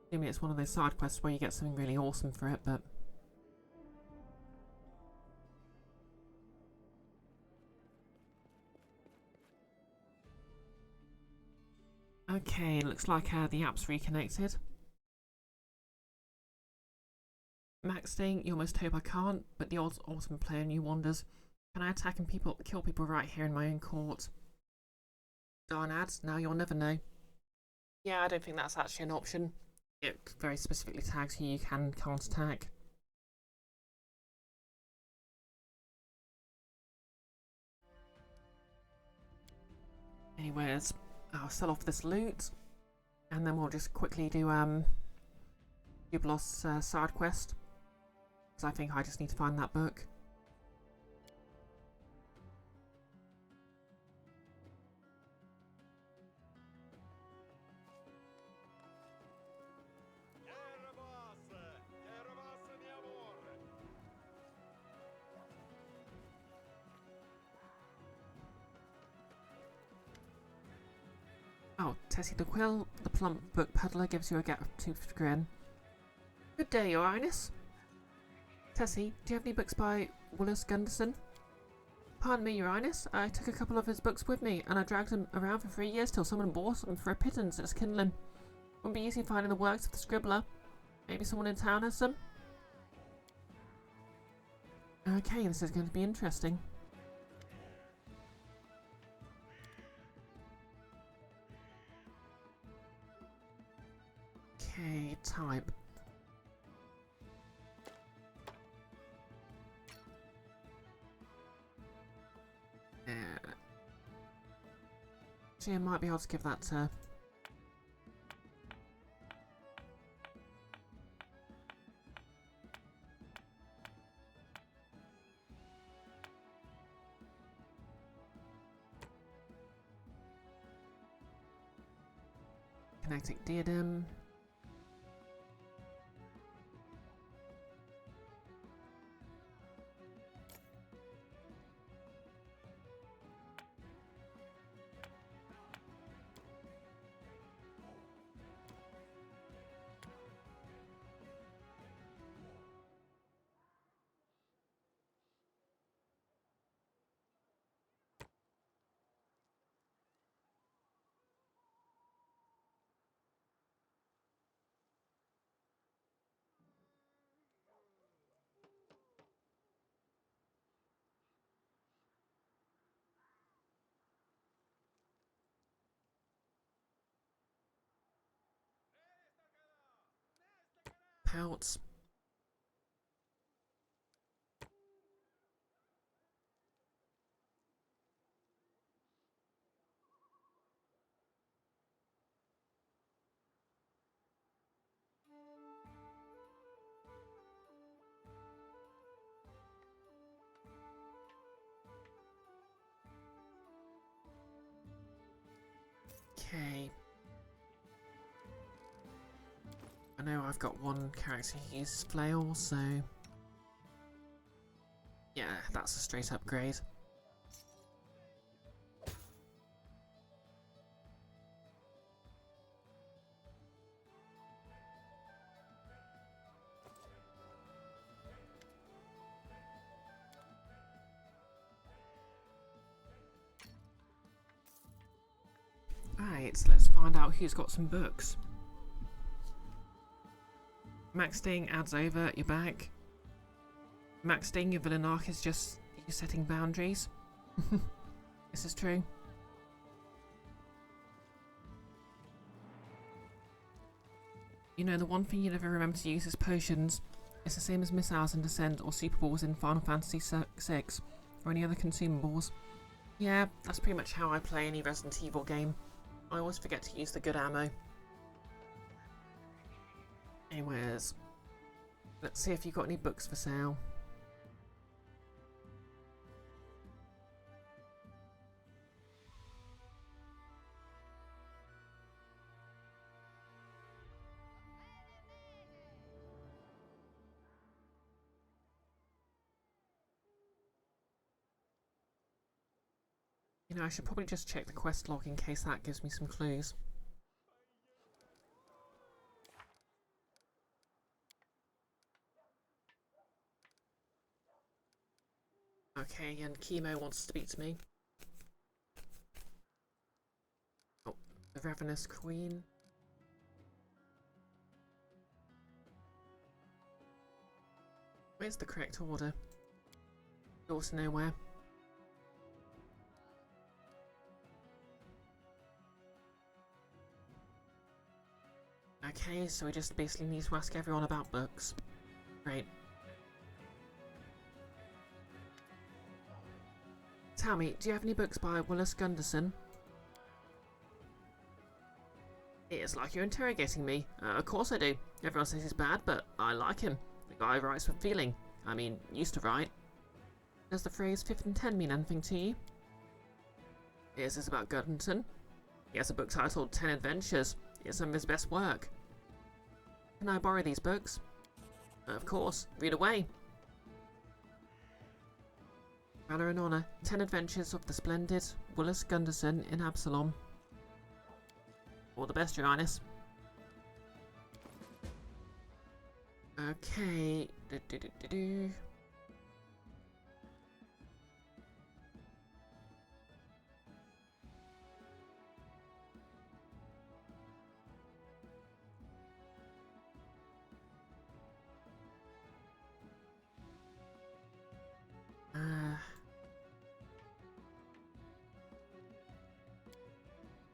Assuming it's one of those side quests where you get something really awesome for it, but... Okay, looks like the app's reconnected. Maxting, you almost hope I can't, but the old ultimate player in you wonders, can I attack and kill people right here in my own court? Darn ads, now you'll never know. Yeah, I don't think that's actually an option. It very specifically tags who you can and can't attack. Anyways, I'll sell off this loot, and then we'll just quickly do Ublos side quest, because I think I just need to find that book. Oh, Tessie the Quill, the plump book peddler, gives you a gap-toothed grin. Good day, Your Highness. Tessie, do you have any books by Willis Gunderson? Pardon me, Your Highness. I took a couple of his books with me, and I dragged them around for 3 years till someone bought them for a pittance at Kindlem. Wouldn't be easy finding the works of the scribbler. Maybe someone in town has some? Okay, this is going to be interesting. Okay, type. Actually, I might be able to give that to... Kinetic Diadem. Pouts. Okay. I know I've got one character who uses flail, so... yeah, that's a straight upgrade. Right, let's find out who's got some books. Max Sting adds over, you're back. Max Sting, your villain arc is just you setting boundaries. This is true. You know, the one thing you never remember to use is potions. It's the same as missiles in Descent or Super Balls in Final Fantasy VI, or any other consumables. Yeah, that's pretty much how I play any Resident Evil game. I always forget to use the good ammo. Anyways, let's see if you've got any books for sale. You know, I should probably just check the quest log in case that gives me some clues. Okay, and Chemo wants to speak to me. Oh, the Ravenous Queen. Where's the correct order? Doors nowhere. Okay, so we just basically need to ask everyone about books. Great. Tell me, do you have any books by Willis Gunderson? It's like you're interrogating me. Of course I do. Everyone says he's bad, but I like him. The guy writes with feeling. I mean, used to write. Does the phrase 5 and 10 mean anything to you? Is this about Gunderson? He has a book titled 10 Adventures. It's some of his best work. Can I borrow these books? Of course. Read away. Valor and Honor, 10 Adventures of the Splendid Willis Gunderson in Absalom. All the best, Your Highness. Okay.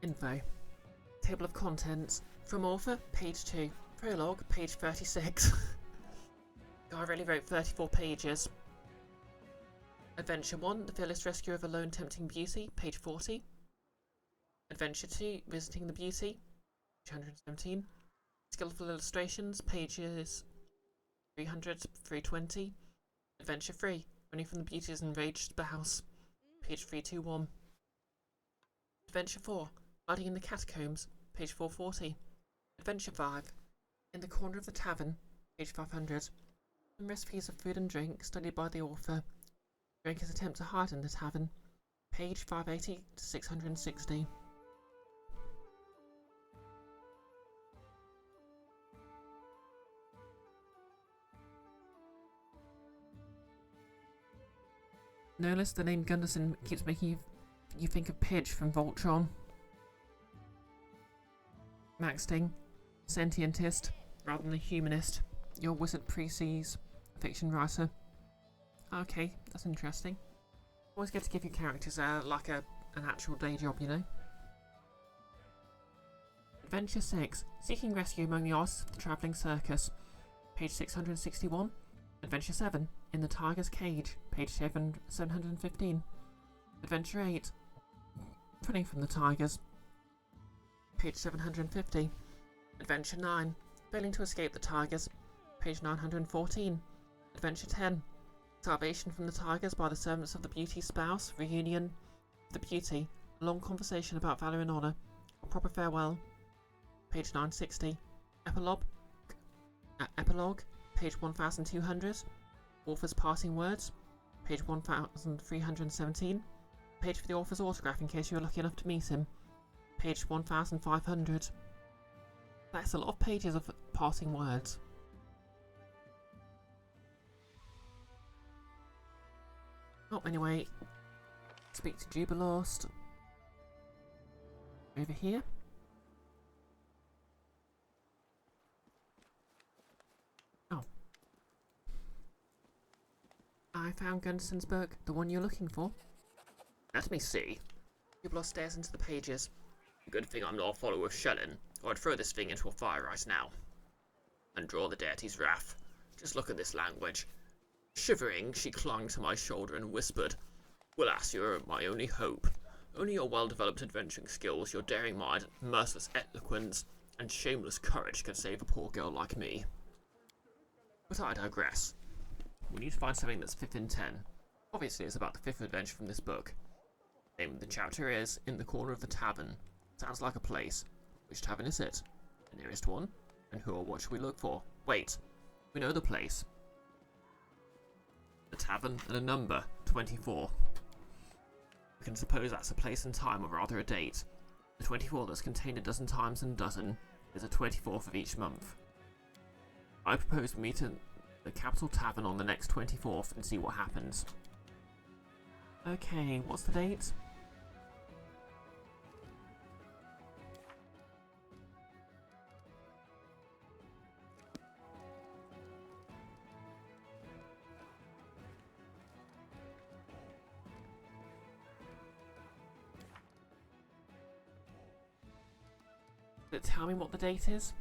Info. Table of contents. From author, page 2. Prologue, page 36. I really wrote 34 pages. Adventure 1, The Fearless Rescue of a Lone Tempting Beauty, page 40. Adventure 2, Visiting the Beauty, page 117. Skillful Illustrations, pages 300 to 320. Adventure 3, Running from the Beauty's Enraged Spouse, page 321. Adventure 4, Hiding in the Catacombs, page 440. Adventure 5, In the Corner of the Tavern, page 500. Some recipes of food and drink studied by the author. During his attempt to hide in the tavern, page 580 to 660. Notice the name Gunderson keeps making you think of Pidge from Voltron. Maxting, sentientist rather than a humanist. Your wizard pre-sees fiction writer. Okay, that's interesting. Always get to give your characters like an actual day job, you know. Adventure 6, Seeking Rescue Among the Artists of the Travelling Circus, page 661. Adventure 7, In the Tiger's Cage, page 715. Adventure 8, Running from the Tigers, page 750. Adventure 9, Failing to Escape the Tigers, page 914. Adventure 10, Salvation from the Tigers by the Servants of the Beauty's Spouse, Reunion of the Beauty, a long conversation about valor and honour, a proper farewell, page 960. Epilogue, page 1200. Author's parting words, page 1317. Page for the author's autograph in case you were lucky enough to meet him, page 1500. That's a lot of pages of parting words. Oh, anyway, speak to Jubilost. Over here. Oh. I found Gunderson's book, the one you're looking for. Let me see. Jubilost stares into the pages. Good thing I'm not a follower of Shellen, or I'd throw this thing into a fire right now. And draw the deity's wrath. Just look at this language. Shivering, she clung to my shoulder and whispered, "Alas, you are my only hope. Only your well-developed adventuring skills, your daring mind, merciless eloquence, and shameless courage can save a poor girl like me." But I digress. We need to find something that's 5th in 10. Obviously, it's about the 5th adventure from this book. The name of the chapter is In the Corner of the Tavern. Sounds like a place. Which tavern is it? The nearest one? And who or what should we look for? Wait, we know the place. The tavern and a number, 24. I can suppose that's a place and time, or rather a date. The 24 that's contained a dozen times in a dozen is the 24th of each month. I propose we meet at the Capital Tavern on the next 24th and see what happens. Okay, what's the date? Did it tell me what the date is?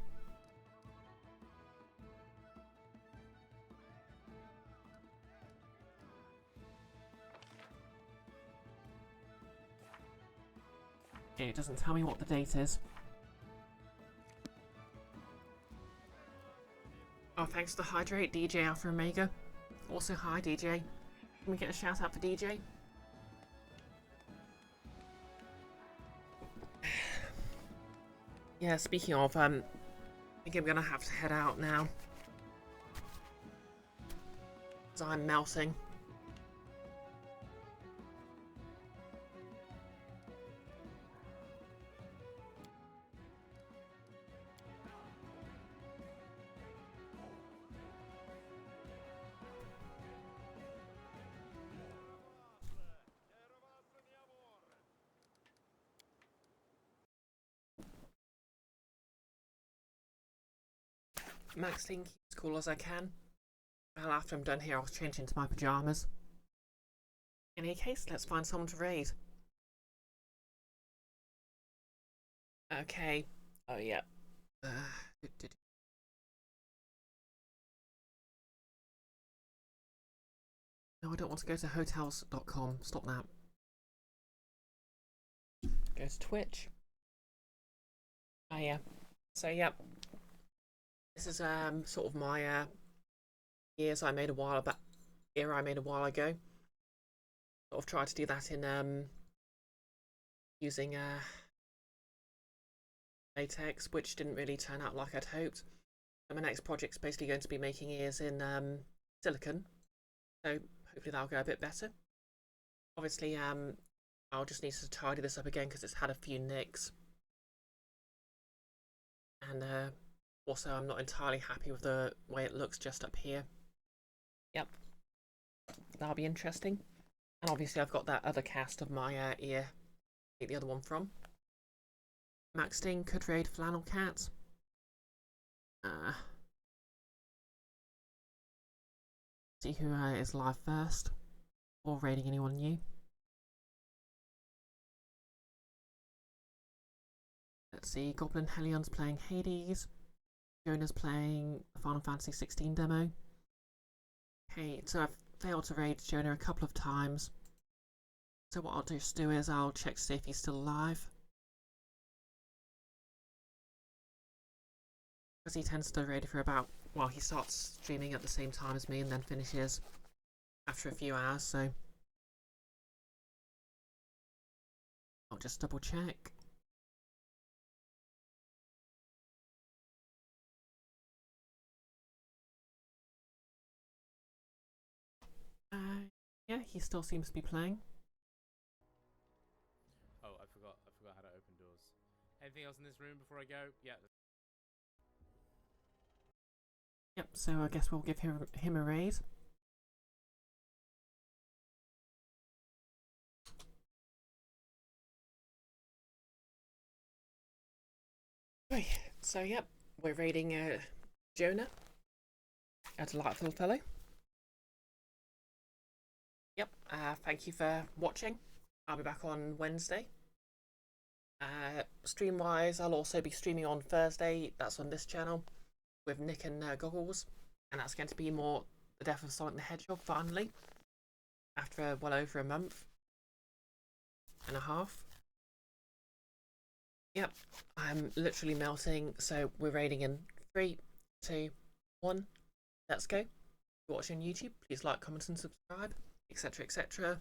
Okay, it doesn't tell me what the date is. Oh, thanks to Hydrate, DJ Alpha Omega. Also, hi DJ. Can we get a shout out for DJ? Yeah, speaking of, I think I'm gonna have to head out now. As I'm melting. Maxing as cool as I can. Well, after I'm done here, I'll change into my pajamas. In any case, let's find someone to raid. Okay. Oh, yeah. No, I don't want to go to hotels.com. Stop that. Go to Twitch. Oh, yeah. So, yep. This is sort of my years I made a while back. Era I made a while ago. Sort of tried to do that in using latex, which didn't really turn out like I'd hoped. And my next project's basically going to be making ears in silicone, so hopefully that'll go a bit better. Obviously, I'll just need to tidy this up again because it's had a few nicks, and also I'm not entirely happy with the way it looks just up here. Yep, that'll be interesting. And obviously I've got that other cast of my ear to get the other one from. Max Sting could raid Flannel Cat. See who is live first, or raiding anyone new. Let's see, Goblin Helion's playing Hades. Jonah's playing the Final Fantasy 16 demo. Okay, so I've failed to raid Jonah a couple of times. So what I'll just do is I'll check to see if he's still alive. Because he tends to raid for about, well, he starts streaming at the same time as me and then finishes after a few hours, so I'll just double check. Yeah, he still seems to be playing. Oh, I forgot how to open doors. Anything else in this room before I go? Yeah. Yep, so I guess we'll give him a raise. Right, so yep, we're raiding Jonah, a delightful fellow. Yep, thank you for watching. I'll be back on Wednesday. Stream-wise, I'll also be streaming on Thursday. That's on this channel with Nick and Goggles. And that's going to be more The Death of Sonic the Hedgehog, finally. After well over a month and a half. Yep, I'm literally melting. So we're raiding in 3, 2, 1. Let's go. If you're watching on YouTube, please like, comment and subscribe, etc, etc.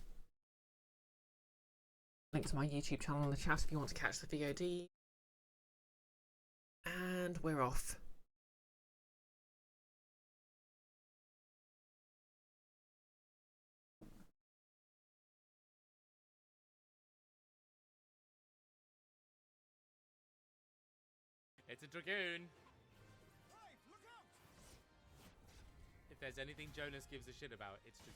Link to my YouTube channel in the chat if you want to catch the VOD. And we're off. It's a dragoon. If there's anything Jonas gives a shit about, it's dragoon.